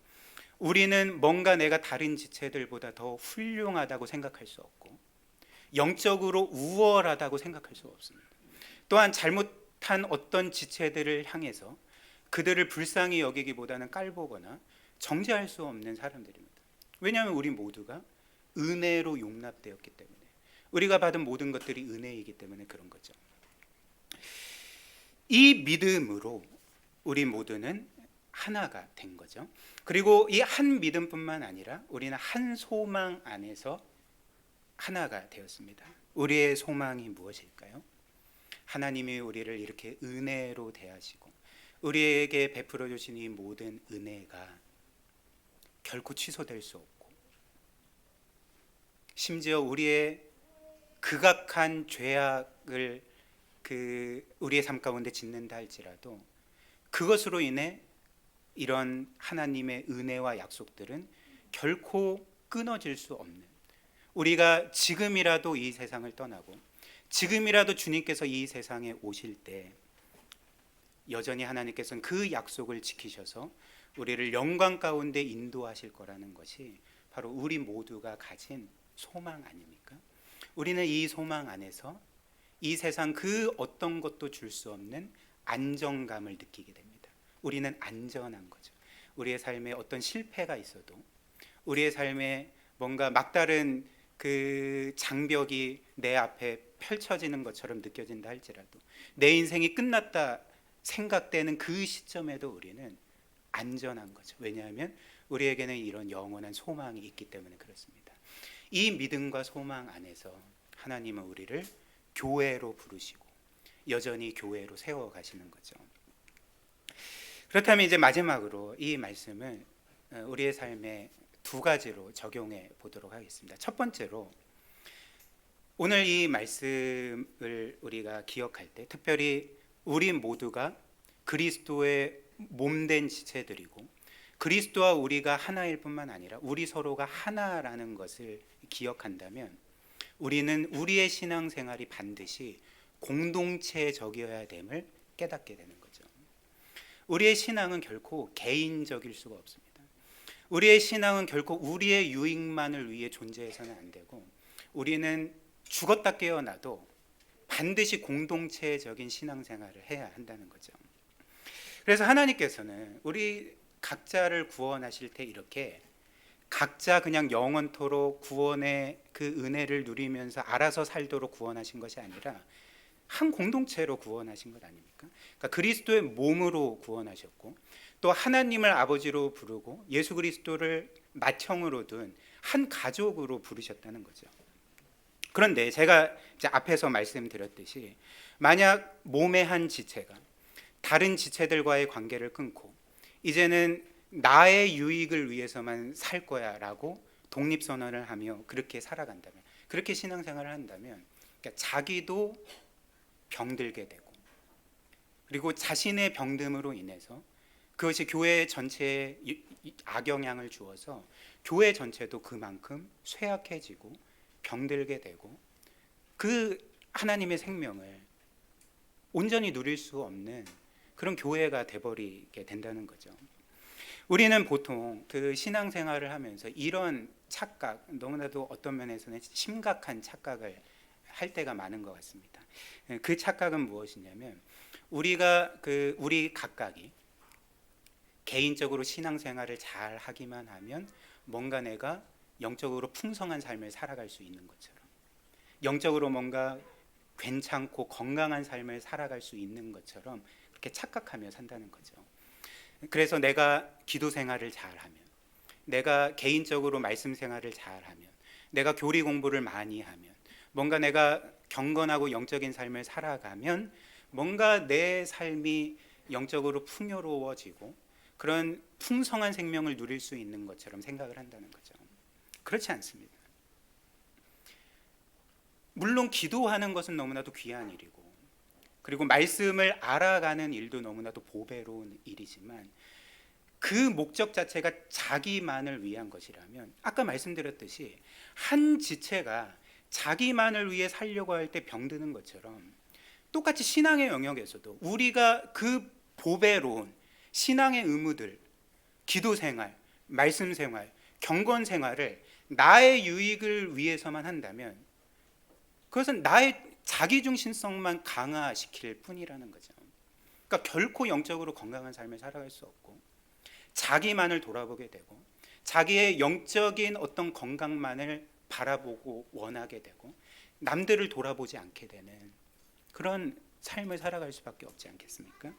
우리는 뭔가 내가 다른 지체들보다 더 훌륭하다고 생각할 수 없고 영적으로 우월하다고 생각할 수 없습니다. 또한 잘못한 어떤 지체들을 향해서 그들을 불쌍히 여기기보다는 깔보거나 정죄할 수 없는 사람들입니다. 왜냐하면 우리 모두가 은혜로 용납되었기 때문에, 우리가 받은 모든 것들이 은혜이기 때문에 그런 거죠. 이 믿음으로 우리 모두는 하나가 된 거죠. 그리고 이 한 믿음뿐만 아니라 우리는 한 소망 안에서 하나가 되었습니다. 우리의 소망이 무엇일까요? 하나님이 우리를 이렇게 은혜로 대하시고 우리에게 베풀어 주신 이 모든 은혜가 결코 취소될 수 없고, 심지어 우리의 극악한 죄악을 우리의 삶 가운데 짓는다 할지라도 그것으로 인해 이런 하나님의 은혜와 약속들은 결코 끊어질 수 없는, 우리가 지금이라도 이 세상을 떠나고 지금이라도 주님께서 이 세상에 오실 때 여전히 하나님께서는 그 약속을 지키셔서 우리를 영광 가운데 인도하실 거라는 것이 바로 우리 모두가 가진 소망 아닙니까? 우리는 이 소망 안에서 이 세상 그 어떤 것도 줄 수 없는 안정감을 느끼게 됩니다. 우리는 안전한 거죠. 우리의 삶에 어떤 실패가 있어도, 우리의 삶에 뭔가 막다른 그 장벽이 내 앞에 펼쳐지는 것처럼 느껴진다 할지라도, 내 인생이 끝났다 생각되는 그 시점에도 우리는 안전한 거죠. 왜냐하면 우리에게는 이런 영원한 소망이 있기 때문에 그렇습니다. 이 믿음과 소망 안에서 하나님은 우리를 교회로 부르시고 여전히 교회로 세워가시는 거죠. 그렇다면 이제 마지막으로 이 말씀을 우리의 삶에 두 가지로 적용해 보도록 하겠습니다. 첫 번째로, 오늘 이 말씀을 우리가 기억할 때 특별히 우리 모두가 그리스도의 몸된 지체들이고 그리스도와 우리가 하나일 뿐만 아니라 우리 서로가 하나라는 것을 기억한다면 우리는 우리의 신앙생활이 반드시 공동체적이어야 됨을 깨닫게 되는 거죠. 우리의 신앙은 결코 개인적일 수가 없습니다. 우리의 신앙은 결코 우리의 유익만을 위해 존재해서는 안 되고, 우리는 죽었다 깨어나도 반드시 공동체적인 신앙생활을 해야 한다는 거죠. 그래서 하나님께서는 우리 각자를 구원하실 때 이렇게 각자 그냥 영원토록 구원의 그 은혜를 누리면서 알아서 살도록 구원하신 것이 아니라 한 공동체로 구원하신 것 아닙니까? 그러니까 그리스도의 몸으로 구원하셨고, 또 하나님을 아버지로 부르고 예수 그리스도를 맏형으로 둔 한 가족으로 부르셨다는 거죠. 그런데 제가 이제 앞에서 말씀드렸듯이 만약 몸의 한 지체가 다른 지체들과의 관계를 끊고 이제는 나의 유익을 위해서만 살 거야 라고 독립선언을 하며 그렇게 살아간다면, 그렇게 신앙생활을 한다면 그러니까 자기도 병들게 되고, 그리고 자신의 병듦으로 인해서 그것이 교회 전체에 악영향을 주어서 교회 전체도 그만큼 쇠약해지고 병들게 되고 그 하나님의 생명을 온전히 누릴 수 없는 그런 교회가 돼버리게 된다는 거죠. 우리는 보통 그 신앙생활을 하면서 이런 착각, 너무나도 어떤 면에서는 심각한 착각을 할 때가 많은 것 같습니다. 그 착각은 무엇이냐면 우리 각각이 개인적으로 신앙생활을 잘 하기만 하면 뭔가 내가 영적으로 풍성한 삶을 살아갈 수 있는 것처럼, 영적으로 뭔가 괜찮고 건강한 삶을 살아갈 수 있는 것처럼 그렇게 착각하며 산다는 거죠. 그래서 내가 기도 생활을 잘하면, 내가 개인적으로 말씀 생활을 잘하면, 내가 교리 공부를 많이 하면, 뭔가 내가 경건하고 영적인 삶을 살아가면 뭔가 내 삶이 영적으로 풍요로워지고 그런 풍성한 생명을 누릴 수 있는 것처럼 생각을 한다는 거죠. 그렇지 않습니다. 물론 기도하는 것은 너무나도 귀한 일이고, 그리고 말씀을 알아가는 일도 너무나도 보배로운 일이지만 그 목적 자체가 자기만을 위한 것이라면, 아까 말씀드렸듯이 한 지체가 자기만을 위해 살려고 할 때 병드는 것처럼, 똑같이 신앙의 영역에서도 우리가 그 보배로운 신앙의 의무들, 기도 생활, 말씀 생활, 경건 생활을 나의 유익을 위해서만 한다면 그것은 나의 자기중심성만 강화시킬 뿐이라는 거죠. 그러니까 결코 영적으로 건강한 삶을 살아갈 수 없고, 자기만을 돌아보게 되고, 자기의 영적인 어떤 건강만을 바라보고 원하게 되고, 남들을 돌아보지 않게 되는 그런 삶을 살아갈 수밖에 없지 않겠습니까?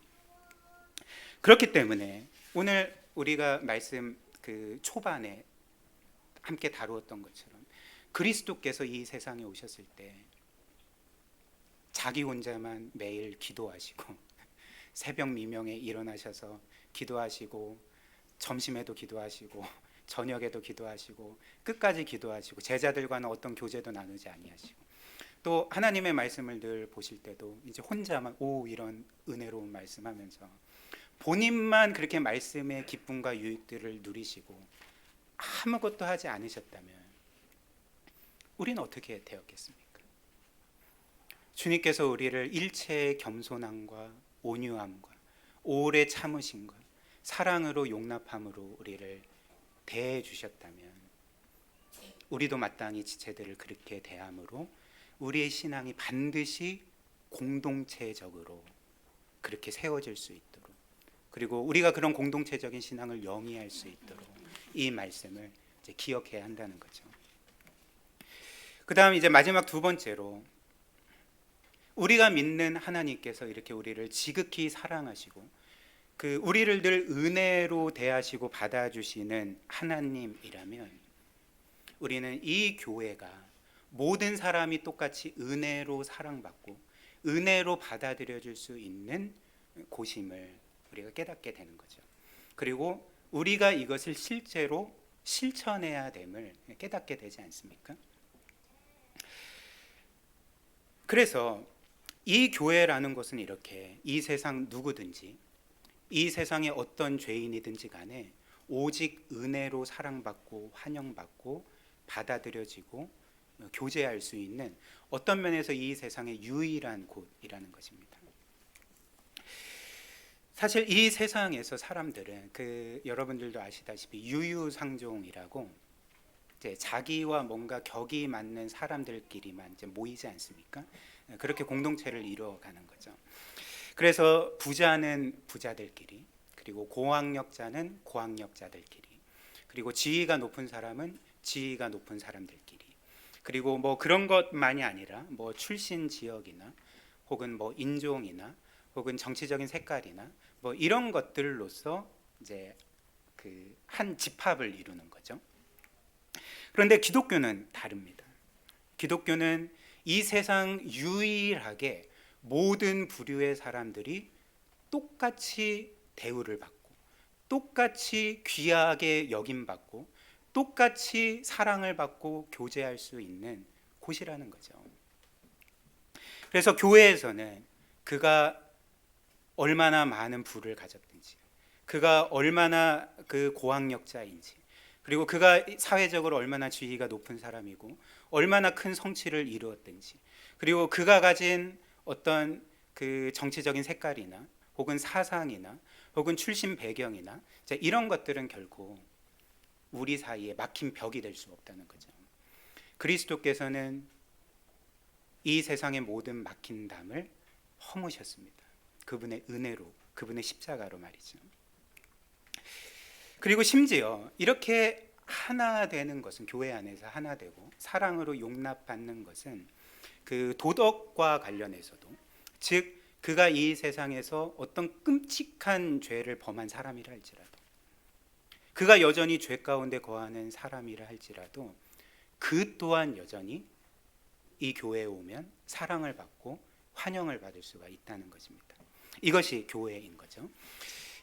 그렇기 때문에 오늘 우리가 말씀 그 초반에 함께 다루었던 것처럼, 그리스도께서 이 세상에 오셨을 때 자기 혼자만 매일 기도하시고, 새벽 미명에 일어나셔서 기도하시고, 점심에도 기도하시고, 저녁에도 기도하시고, 끝까지 기도하시고, 제자들과는 어떤 교제도 나누지 아니하시고, 또 하나님의 말씀을 늘 보실 때도 이제 혼자만 이런 은혜로운 말씀하면서 본인만 그렇게 말씀의 기쁨과 유익들을 누리시고 아무것도 하지 않으셨다면 우리는 어떻게 되었겠습니까? 주님께서 우리를 일체의 겸손함과 온유함과 오래 참으심과 사랑으로 용납함으로 우리를 대해 주셨다면, 우리도 마땅히 지체들을 그렇게 대함으로 우리의 신앙이 반드시 공동체적으로 그렇게 세워질 수 있도록, 그리고 우리가 그런 공동체적인 신앙을 영위할 수 있도록 이 말씀을 이제 기억해야 한다는 거죠. 그 다음 이제 마지막 두 번째로, 우리가 믿는 하나님께서 이렇게 우리를 지극히 사랑하시고 그 우리를 늘 은혜로 대하시고 받아주시는 하나님이라면, 우리는 이 교회가 모든 사람이 똑같이 은혜로 사랑받고 은혜로 받아들여질 수 있는 곳임을 우리가 깨닫게 되는 거죠. 그리고 우리가 이것을 실제로 실천해야 됨을 깨닫게 되지 않습니까? 그래서 이 교회라는 것은 이렇게 이 세상 누구든지, 이 세상에 어떤 죄인이든지 간에 오직 은혜로 사랑받고 환영받고 받아들여지고 교제할 수 있는, 어떤 면에서 이 세상의 유일한 곳이라는 것입니다. 사실 이 세상에서 사람들은 여러분들도 아시다시피 유유상종이라고 이제 자기와 뭔가 격이 맞는 사람들끼리만 이제 모이지 않습니까? 그렇게 공동체를 이루어가는 거죠. 그래서 부자는 부자들끼리, 그리고 고학력자는 고학력자들끼리, 그리고 지위가 높은 사람은 지위가 높은 사람들끼리, 그리고 뭐 그런 것만이 아니라 뭐 출신 지역이나 혹은 뭐 인종이나 혹은 정치적인 색깔이나 뭐 이런 것들로서 이제 그 한 집합을 이루는 거죠. 그런데 기독교는 다릅니다. 기독교는 이 세상 유일하게 모든 부류의 사람들이 똑같이 대우를 받고 똑같이 귀하게 여김받고 똑같이 사랑을 받고 교제할 수 있는 곳이라는 거죠. 그래서 교회에서는 그가 얼마나 많은 부를 가졌든지, 그가 얼마나 그 고학력자인지, 그리고 그가 사회적으로 얼마나 지위가 높은 사람이고 얼마나 큰 성취를 이루었든지, 그리고 그가 가진 어떤 그 정치적인 색깔이나 혹은 사상이나 혹은 출신 배경이나 이런 것들은 결코 우리 사이에 막힌 벽이 될 수 없다는 거죠. 그리스도께서는 이 세상의 모든 막힌 담을 허무셨습니다. 그분의 은혜로, 그분의 십자가로 말이죠. 그리고 심지어 이렇게 하나 되는 것은, 교회 안에서 하나 되고 사랑으로 용납받는 것은 그 도덕과 관련해서도, 즉 그가 이 세상에서 어떤 끔찍한 죄를 범한 사람이라 할지라도, 그가 여전히 죄 가운데 거하는 사람이라 할지라도 그 또한 여전히 이 교회에 오면 사랑을 받고 환영을 받을 수가 있다는 것입니다. 이것이 교회인 거죠.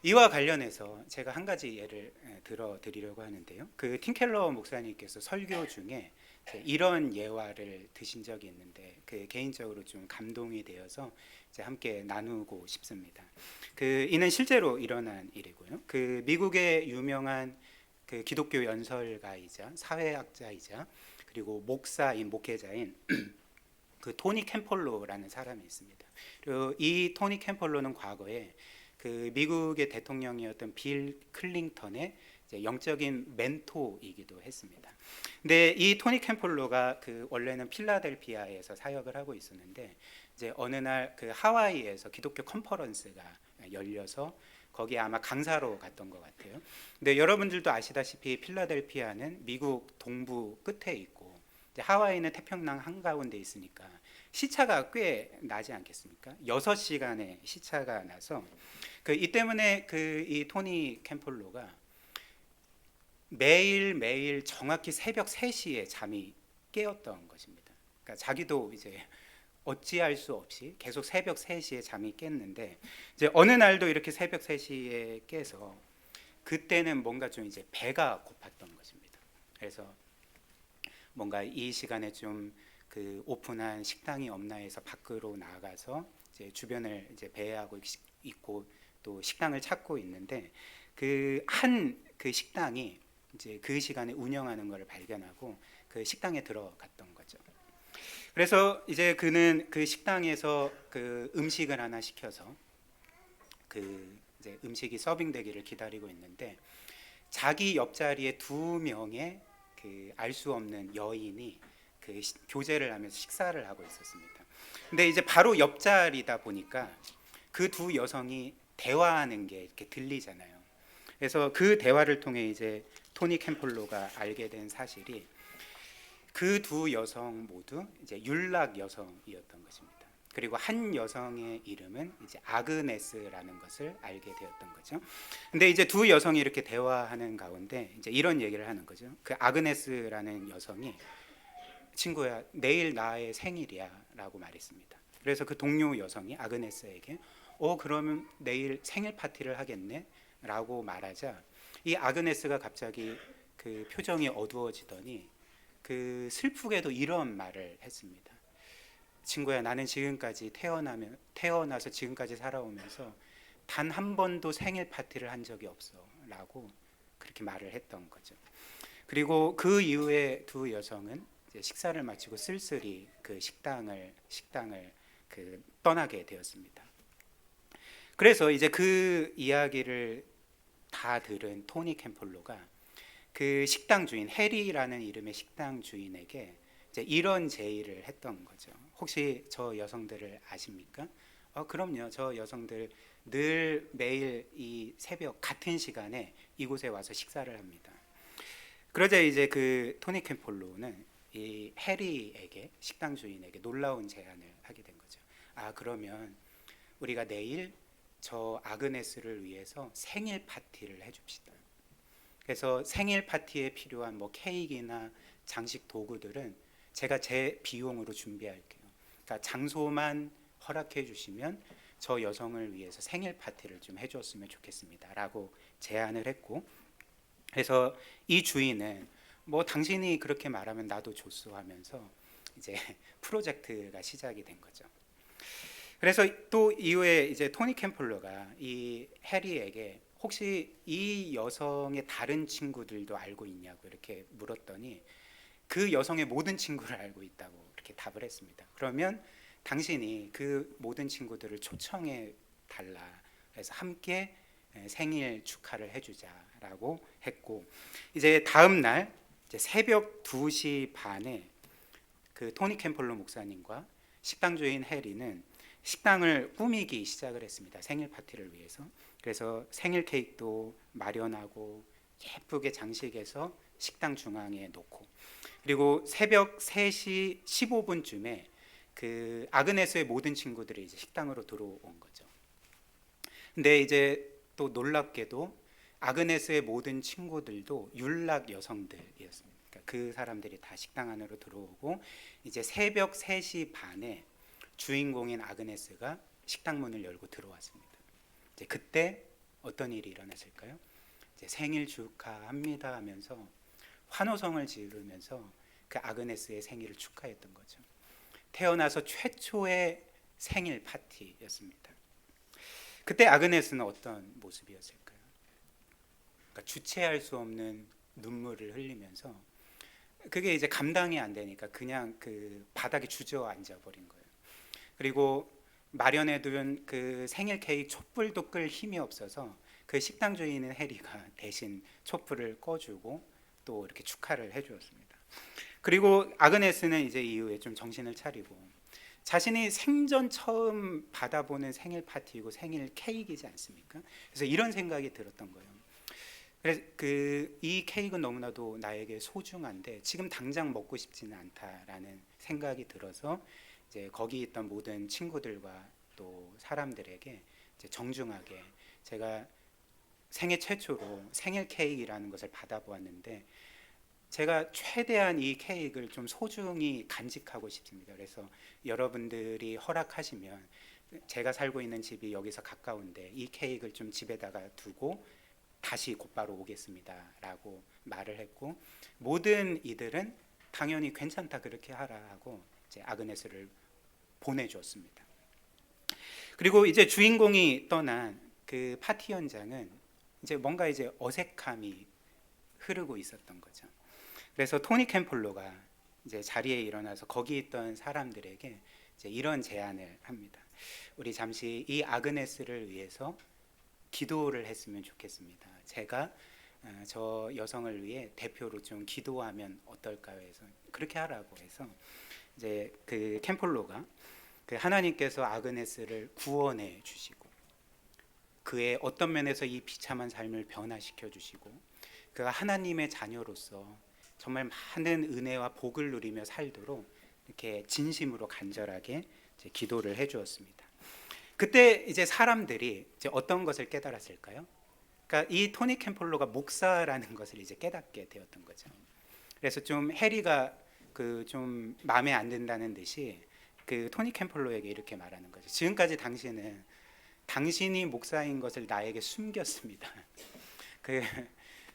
이와 관련해서 제가 한 가지 예를 들어 드리려고 하는데요. 그 팀켈러 목사님께서 설교 중에 이제 이런 예화를 드신 적이 있는데 그 개인적으로 좀 감동이 되어서 이제 함께 나누고 싶습니다. 그 이는 실제로 일어난 일이고요. 그 미국의 유명한 그 기독교 연설가이자 사회학자이자 그리고 목회자인 그 토니 캠폴로라는 사람이 있습니다. 그리고 이 토니 캠폴로는 과거에 그 미국의 대통령이었던 빌 클린턴의 이제 영적인 멘토이기도 했습니다. 근데 이 토니 캠폴로가 그 원래는 필라델피아에서 사역을 하고 있었는데 이제 어느 날 그 하와이에서 기독교 컨퍼런스가 열려서 거기에 아마 강사로 갔던 것 같아요. 근데 여러분들도 아시다시피 필라델피아는 미국 동부 끝에 있고 이제 하와이는 태평양 한가운데 있으니까 시차가 꽤 나지 않겠습니까? 6시간의 시차가 나서 그 이 때문에 그 이 토니 캠폴로가 매일 정확히 새벽 3시에 잠이 깨었던 것입니다. 그러니까 자기도 이제 어찌할 수 없이 계속 새벽 3시에 잠이 깼는데 이제 어느 날도 이렇게 새벽 3시에 깨서 그때는 뭔가 좀 이제 배가 고팠던 것입니다. 그래서 뭔가 이 시간에 좀 그 오픈한 식당이 없나 해서 밖으로 나가서 이제 주변을 이제 배회하고 있고 또 식당을 찾고 있는데 그 그 식당이 이제 그 시간에 운영하는 것을 발견하고 그 식당에 들어갔던 거죠. 그래서 이제 그는 그 식당에서 그 음식을 하나 시켜서 그 이제 음식이 서빙되기를 기다리고 있는데 자기 옆자리에 2명의 그 알 수 없는 여인이 그 교제를 하면서 식사를 하고 있었습니다. 근데 이제 바로 옆자리다 보니까 그 2여성이 대화하는 게 이렇게 들리잖아요. 그래서 그 대화를 통해 이제 토니 캠폴로가 알게 된 사실이 그 2여성 모두 이제 율락 여성이었던 것입니다. 그리고 한 여성의 이름은 이제 아그네스라는 것을 알게 되었던 거죠. 근데 이제 2여성이 이렇게 대화하는 가운데 이제 이런 얘기를 하는 거죠. 그 아그네스라는 여성이 친구야, 내일 나의 생일이야라고 말했습니다. 그래서 그 동료 여성이 아그네스에게 그러면 내일 생일 파티를 하겠네라고 말하자 이 아그네스가 갑자기 그 표정이 어두워지더니 그 슬프게도 이런 말을 했습니다. 친구야, 나는 지금까지 태어나서 지금까지 살아오면서 단 한 번도 생일 파티를 한 적이 없어라고 그렇게 말을 했던 거죠. 그리고 그 이후에 2여성은 이제 식사를 마치고 쓸쓸히 그 식당을 그 떠나게 되었습니다. 그래서 이제 그 이야기를 다 들은 토니 캠폴로가 그 식당 주인 해리라는 이름의 식당 주인에게 이제 이런 제의를 했던 거죠. 혹시 저 여성들을 아십니까? 그럼요. 저 여성들 늘 매일 이 새벽 같은 시간에 이곳에 와서 식사를 합니다. 그러자 이제 그 토니 캠폴로는 이 해리에게 식당 주인에게 놀라운 제안을 하게 된 거죠. 그러면 우리가 내일 저 아그네스를 위해서 생일 파티를 해줍시다. 그래서 생일 파티에 필요한 뭐 케이크나 장식 도구들은 제가 제 비용으로 준비할게요. 그러니까 장소만 허락해 주시면 저 여성을 위해서 생일 파티를 좀 해줬으면 좋겠습니다라고 제안을 했고, 그래서 이 주인은 뭐 당신이 그렇게 말하면 나도 좋소 하면서 이제 프로젝트가 시작이 된 거죠. 그래서 또 이후에 이제 토니 캠플러가 이 해리에게 혹시 이 여성의 다른 친구들도 알고 있냐고 이렇게 물었더니 그 여성의 모든 친구를 알고 있다고 이렇게 답을 했습니다. 그러면 당신이 그 모든 친구들을 초청해 달라. 그래서 함께 생일 축하를 해주자라고 했고, 이제 다음 날 이제 새벽 2시 반에 그 토니 캠플러 목사님과 식당 주인 해리는 식당을 꾸미기 시작을 했습니다. 생일 파티를 위해서. 그래서 생일 케이크도 마련하고 예쁘게 장식해서 식당 중앙에 놓고, 그리고 새벽 3시 15분쯤에 그 아그네스의 모든 친구들이 이제 식당으로 들어온 거죠. 근데 이제 또 놀랍게도 아그네스의 모든 친구들도 율락 여성들이었습니다. 그러니까 그 사람들이 다 식당 안으로 들어오고 이제 새벽 3시 반에 주인공인 아그네스가 식당 문을 열고 들어왔습니다. 이제 그때 어떤 일이 일어났을까요? 이제 생일 축하합니다 하면서 환호성을 지르면서 그 아그네스의 생일을 축하했던 거죠. 태어나서 최초의 생일 파티였습니다. 그때 아그네스는 어떤 모습이었을까요? 그러니까 주체할 수 없는 눈물을 흘리면서 그게 이제 감당이 안 되니까 그냥 그 바닥에 주저앉아 버린 거예요. 그리고 마련해둔 그 생일 케이크 촛불도 끌 힘이 없어서 그 식당 주인인 해리가 대신 촛불을 꺼주고 또 이렇게 축하를 해주었습니다. 그리고 아그네스는 이제 이후에 좀 정신을 차리고 자신이 생전 처음 받아보는 생일 파티이고 생일 케이크이지 않습니까? 그래서 이런 생각이 들었던 거예요. 그래서 이 케이크는 너무나도 나에게 소중한데 지금 당장 먹고 싶지는 않다라는 생각이 들어서 이제 거기 있던 모든 친구들과 또 사람들에게 이제 정중하게 제가 생애 최초로 생일 케이크라는 것을 받아보았는데 제가 최대한 이 케이크를 좀 소중히 간직하고 싶습니다. 그래서 여러분들이 허락하시면 제가 살고 있는 집이 여기서 가까운데 이 케이크를 좀 집에다가 두고 다시 곧바로 오겠습니다 라고 말을 했고 모든 이들은 당연히 괜찮다 그렇게 하라 하고 이제 아그네스를 보내주었습니다. 그리고 이제 주인공이 떠난 그 파티 현장은 이제 뭔가 이제 어색함이 흐르고 있었던 거죠. 그래서 토니 캠폴로가 이제 자리에 일어나서 거기 있던 사람들에게 이제 이런 제안을 합니다. 우리 잠시 이 아그네스를 위해서 기도를 했으면 좋겠습니다. 제가 저 여성을 위해 대표로 좀 기도하면 어떨까요? 해서 그렇게 하라고 해서 이제 그 캠폴로가 그 하나님께서 아그네스를 구원해 주시고 그의 어떤 면에서 이 비참한 삶을 변화시켜 주시고 그가 하나님의 자녀로서 정말 많은 은혜와 복을 누리며 살도록 이렇게 진심으로 간절하게 이제 기도를 해주었습니다. 그때 이제 사람들이 이제 어떤 것을 깨달았을까요? 그러니까 이 토니 캠폴로가 목사라는 것을 이제 깨닫게 되었던 거죠. 그래서 좀 해리가 그 좀 마음에 안 든다는 듯이 그 토니 캠폴로에게 이렇게 말하는 거죠. 지금까지 당신이 목사인 것을 나에게 숨겼습니다.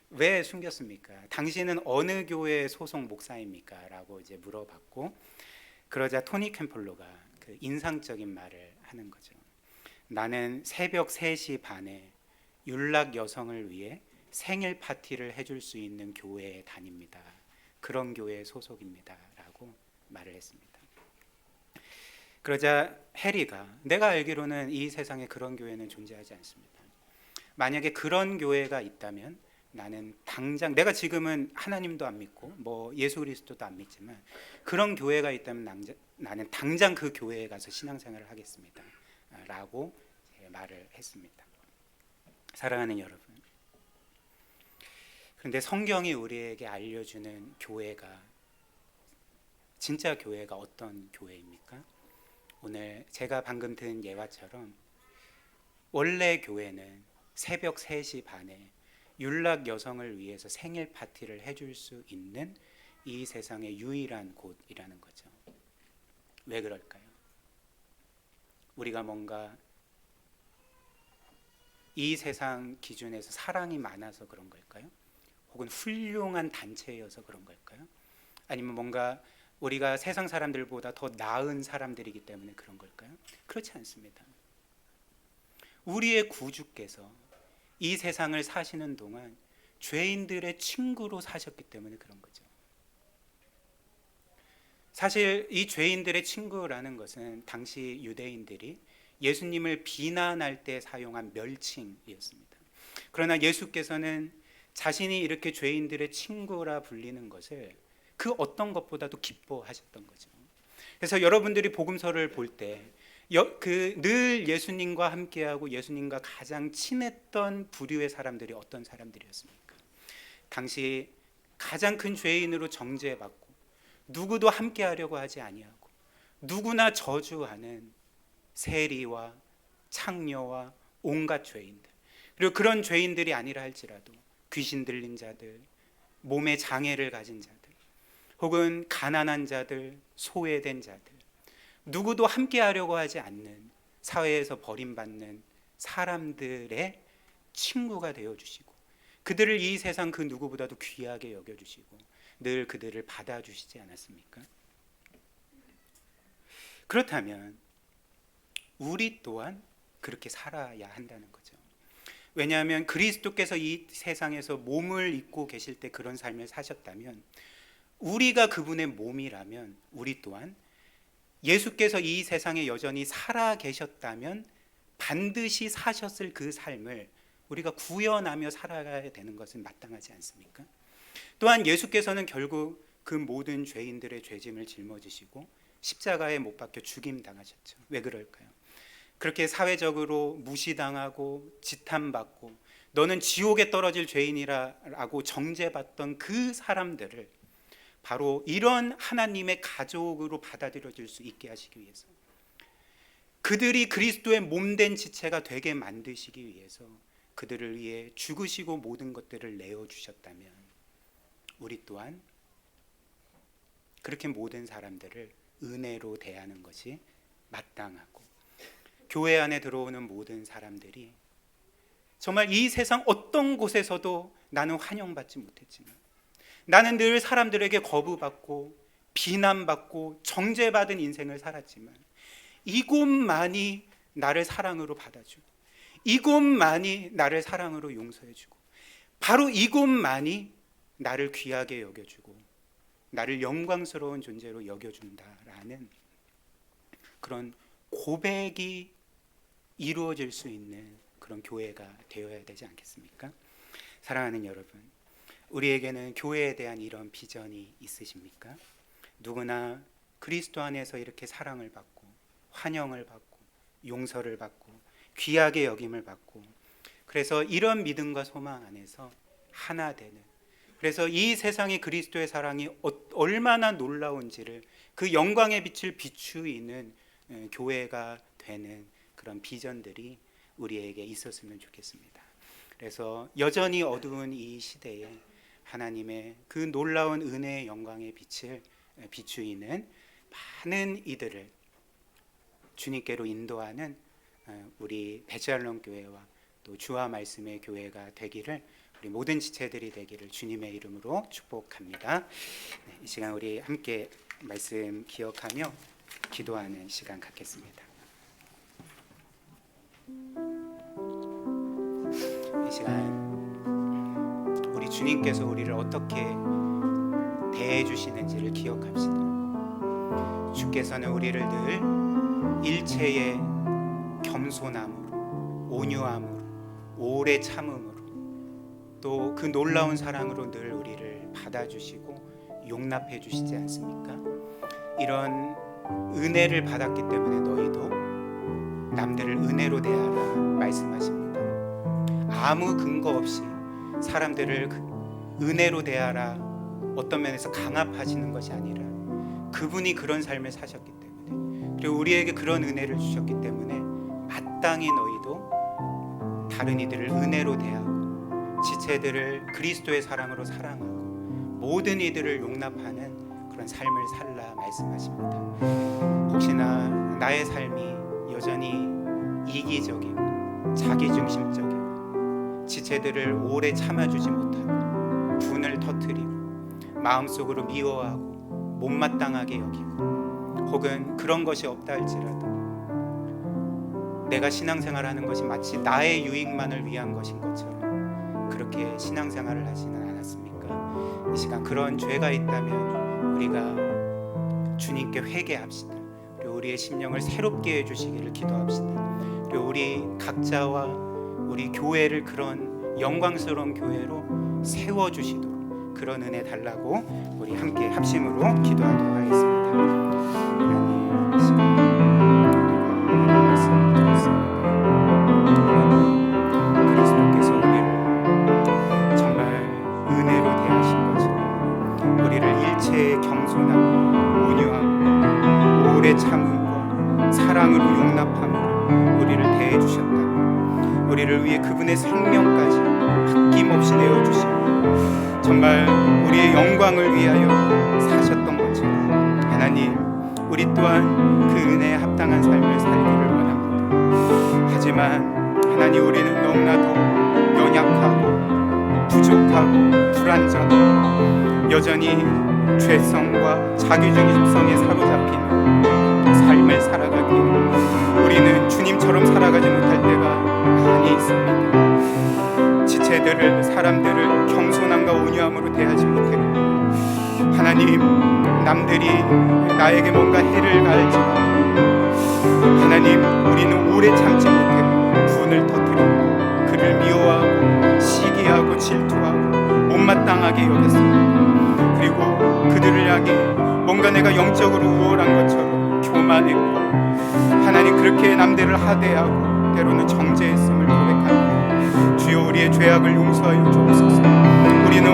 왜 숨겼습니까? 당신은 어느 교회 소속 목사입니까? 라고 이제 물어봤고 그러자 토니 캠폴로가 그 인상적인 말을 하는 거죠. 나는 새벽 3시 반에 윤락 여성을 위해 생일 파티를 해줄 수 있는 교회에 다닙니다. 그런 교회 소속입니다. 라고 말을 했습니다. 그러자 해리가 내가 알기로는 이 세상에 그런 교회는 존재하지 않습니다. 만약에 그런 교회가 있다면 나는 당장 내가 지금은 하나님도 안 믿고 뭐 예수 그리스도도 안 믿지만 그런 교회가 있다면 나는 당장 그 교회에 가서 신앙생활을 하겠습니다. 라고 말을 했습니다. 사랑하는 여러분, 그런데 성경이 우리에게 알려주는 교회가 진짜 교회가 어떤 교회입니까? 오늘 제가 방금 든 예화처럼 원래 교회는 새벽 3시 반에 윤락 여성을 위해서 생일 파티를 해줄 수 있는 이 세상의 유일한 곳이라는 거죠. 왜 그럴까요? 우리가 뭔가 이 세상 기준에서 사랑이 많아서 그런 걸까요? 혹은 훌륭한 단체여서 그런 걸까요? 아니면 뭔가 우리가 세상 사람들보다 더 나은 사람들이기 때문에 그런 걸까요? 그렇지 않습니다. 우리의 구주께서 이 세상을 사시는 동안 죄인들의 친구로 사셨기 때문에 그런 거죠. 사실 이 죄인들의 친구라는 것은 당시 유대인들이 예수님을 비난할 때 사용한 멸칭이었습니다. 그러나 예수께서는 자신이 이렇게 죄인들의 친구라 불리는 것을 그 어떤 것보다도 기뻐하셨던 거죠. 그래서 여러분들이 복음서를 볼 때 늘 예수님과 함께하고 예수님과 가장 친했던 부류의 사람들이 어떤 사람들이었습니까? 당시 가장 큰 죄인으로 정죄받고 누구도 함께하려고 하지 아니하고 누구나 저주하는 세리와 창녀와 온갖 죄인들, 그리고 그런 죄인들이 아니라 할지라도 귀신 들린 자들, 몸에 장애를 가진 자들, 혹은 가난한 자들, 소외된 자들, 누구도 함께하려고 하지 않는 사회에서 버림받는 사람들의 친구가 되어주시고 그들을 이 세상 그 누구보다도 귀하게 여겨주시고 늘 그들을 받아주시지 않았습니까? 그렇다면 우리 또한 그렇게 살아야 한다는 거죠. 왜냐하면 그리스도께서 이 세상에서 몸을 입고 계실 때 그런 삶을 사셨다면, 우리가 그분의 몸이라면 우리 또한 예수께서 이 세상에 여전히 살아 계셨다면 반드시 사셨을 그 삶을 우리가 구현하며 살아가야 되는 것은 마땅하지 않습니까? 또한 예수께서는 결국 그 모든 죄인들의 죄짐을 짊어지시고 십자가에 못 박혀 죽임당하셨죠. 왜 그럴까요? 그렇게 사회적으로 무시당하고 지탄받고 너는 지옥에 떨어질 죄인이라고 정죄받던 그 사람들을 바로 이런 하나님의 가족으로 받아들여질 수 있게 하시기 위해서, 그들이 그리스도의 몸된 지체가 되게 만드시기 위해서 그들을 위해 죽으시고 모든 것들을 내어주셨다면, 우리 또한 그렇게 모든 사람들을 은혜로 대하는 것이 마땅하고, 교회 안에 들어오는 모든 사람들이 정말 이 세상 어떤 곳에서도 나는 환영받지 못했지만, 나는 늘 사람들에게 거부받고 비난받고 정죄받은 인생을 살았지만, 이곳만이 나를 사랑으로 받아주고, 이곳만이 나를 사랑으로 용서해주고, 바로 이곳만이 나를 귀하게 여겨주고 나를 영광스러운 존재로 여겨준다라는 그런 고백이 이루어질 수 있는 그런 교회가 되어야 되지 않겠습니까? 사랑하는 여러분, 우리에게는 교회에 대한 이런 비전이 있으십니까? 누구나 그리스도 안에서 이렇게 사랑을 받고 환영을 받고 용서를 받고 귀하게 여김을 받고, 그래서 이런 믿음과 소망 안에서 하나 되는, 그래서 이 세상의 그리스도의 사랑이 얼마나 놀라운지를 그 영광의 빛을 비추이는 교회가 되는 그런 비전들이 우리에게 있었으면 좋겠습니다. 그래서 여전히 어두운 이 시대에 하나님의 그 놀라운 은혜의 영광의 빛을 비추이는 많은 이들을 주님께로 인도하는 우리 베드알론 교회와 또 주와 말씀의 교회가 되기를, 우리 모든 지체들이 되기를 주님의 이름으로 축복합니다. 이 시간 우리 함께 말씀 기억하며 기도하는 시간 갖겠습니다. 이 시간 우리 주님께서 우리를 어떻게 대해 주시는지를 기억합시다. 주께서는 우리를 늘 일체의 겸손함으로, 온유함으로, 오래 참음으로, 또 그 놀라운 사랑으로 늘 우리를 받아주시고 용납해 주시지 않습니까? 이런 은혜를 받았기 때문에 너희도 남들을 은혜로 대하라 말씀하십니다. 아무 근거 없이 사람들을 은혜로 대하라 어떤 면에서 강압하시는 것이 아니라 그분이 그런 삶을 사셨기 때문에, 그리고 우리에게 그런 은혜를 주셨기 때문에 마땅히 너희도 다른 이들을 은혜로 대하고 지체들을 그리스도의 사랑으로 사랑하고 모든 이들을 용납하는 그런 삶을 살라 말씀하십니다. 혹시나 나의 삶이 여전히 이기적이고 자기중심적이고 지체들을 오래 참아주지 못하고 분을 터뜨리고 마음속으로 미워하고 못마땅하게 여기고, 혹은 그런 것이 없다 할지라도 내가 신앙생활하는 것이 마치 나의 유익만을 위한 것인 것처럼 그렇게 신앙생활을 하지는 않았습니까? 이 시간 그런 죄가 있다면 우리가 주님께 회개합시다. 그리고 우리의 심령을 새롭게 해주시기를 기도합시다. 그리고 우리 각자와 우리 교회를 그런 영광스러운 교회로 세워주시도록 그런 은혜 달라고 우리 함께 합심으로 기도하도록 하겠습니다. 하나님, 이 시간 우리가 말씀을 드렸습니다. 그리스도께서 우리를 정말 은혜로 대하신 것처럼 우리를 일체의 겸손함, 온유함, 오래 참음과 사랑으로 용납함으로 우리를 대해 주셨다면, 우리를 위해 그분의 생명까지 아낌없이 내어주시고 정말 우리의 영광을 위하여 사셨던 것처럼, 하나님, 우리 또한 그 은혜에 합당한 삶을 살기를 원합니다. 하지만 하나님, 우리는 너무나도 연약하고 부족하고 불완전하고 여전히 죄성과 자기중심성에 사로잡힌 삶을 살아가기에 우리는 주님처럼 살아가지 못할 때가 많이 있습니다. 지체들을, 사람들을 겸손함과 온유함으로 대하지 못하고, 하나님, 남들이 나에게 뭔가 해를 가할지라도 하나님, 우리는 오래 참지 못하고 분을 터뜨리고 그를 미워하고 시기하고 질투하고 못마땅하게 여겼습니다. 그리고 그들을 향해 뭔가 내가 영적으로 우월한 것처럼 교만했고, 하나님, 그렇게 남들을 하대하고 때로는 정죄했음을 고백합니다. 주여, 우리의 죄악을 용서하여 주옵소서. 우리는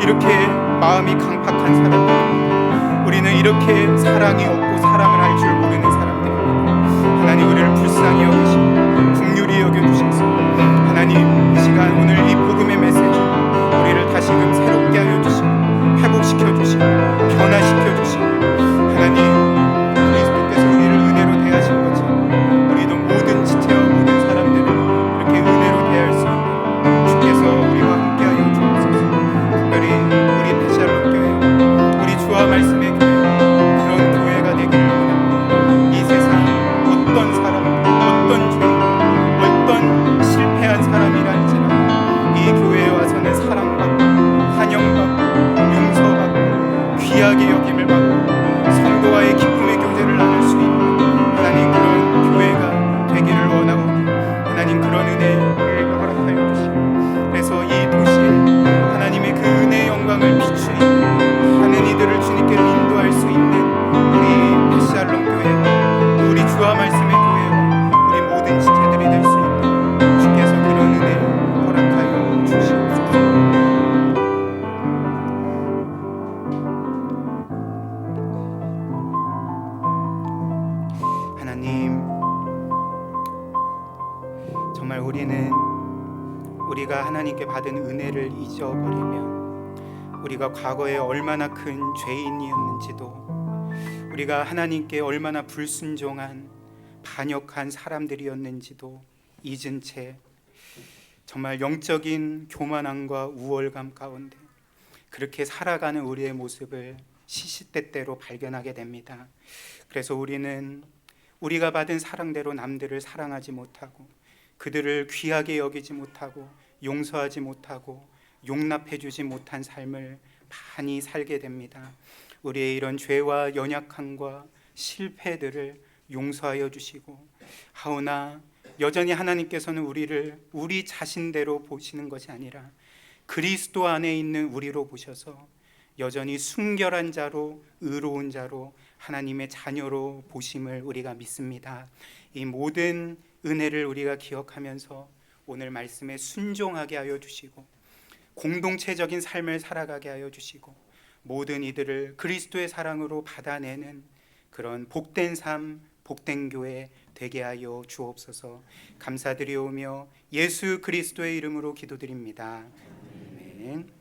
이렇게 마음이 강팍한 사람들입니다. 우리는 이렇게 사랑이 없고 사랑을 할 줄 모르는 사람들입니다. 하나님, 우리를 불쌍히 여기시고 긍휼히 여겨주셔서 하나님, 이 시간 오늘 이 복음의 메시지 우리를 다시금 새롭게 하여 주시고 회복시켜 주시고 변화시켜 주시고, 하나님, 그리스도께서 우리를 은혜로 대하신 것처럼 우리도 모든 지체와 모든 사람들을 이렇게 은혜로 대할 수 있도록 주께서 우리와 함께하여 주옵소서. 특별히 우리 패샬롯 교회, 우리 주와 말씀의 교회, 그런 교회가 되기를 원합니다. 이 세상 어떤 사람, 어떤 죄, 어떤 실패한 사람이라 할지라도 이 교회에 와서는 사랑받고 환영받고 용서받고 귀하게 여김을 받고 성도와의 기쁨의 교제를 나눌 수 있는 하나님, 그런 교회가 되기를 원하오니 하나님, 그런 은혜를 허락하여 주시고, 그래서 이 도시에 하나님의 그 은혜의 영광을 비추이는 하는 이들을 주님께로 인도할 수 있는 우리 패샬롬 교회와 또 우리 주와 말씀의 교회와 우리 모든 지체들이 될 수 있도록 주께서 그런 은혜 허락하여 주시옵소서. 하나님, 정말 우리가 하나님께 받은 은혜를 잊어버리면 우리가 과거에 얼마나 큰 죄인이었는지도, 우리가 하나님께 얼마나 불순종한 반역한 사람들이었는지도 잊은 채 정말 영적인 교만함과 우월감 가운데 그렇게 살아가는 우리의 모습을 시시때때로 발견하게 됩니다. 그래서 우리가 받은 사랑대로 남들을 사랑하지 못하고 그들을 귀하게 여기지 못하고 용서하지 못하고 용납해주지 못한 삶을 많이 살게 됩니다. 우리의 이런 죄와 연약함과 실패들을 용서하여 주시고, 하오나 여전히 하나님께서는 우리를 우리 자신대로 보시는 것이 아니라 그리스도 안에 있는 우리로 보셔서 여전히 순결한 자로, 의로운 자로, 하나님의 자녀로 보심을 우리가 믿습니다. 이 모든 은혜를 우리가 기억하면서 오늘 말씀에 순종하게 하여 주시고 공동체적인 삶을 살아가게 하여 주시고 모든 이들을 그리스도의 사랑으로 받아내는 그런 복된 삶, 복된 교회 되게 하여 주옵소서. 감사드리오며 예수 그리스도의 이름으로 기도드립니다. 아멘.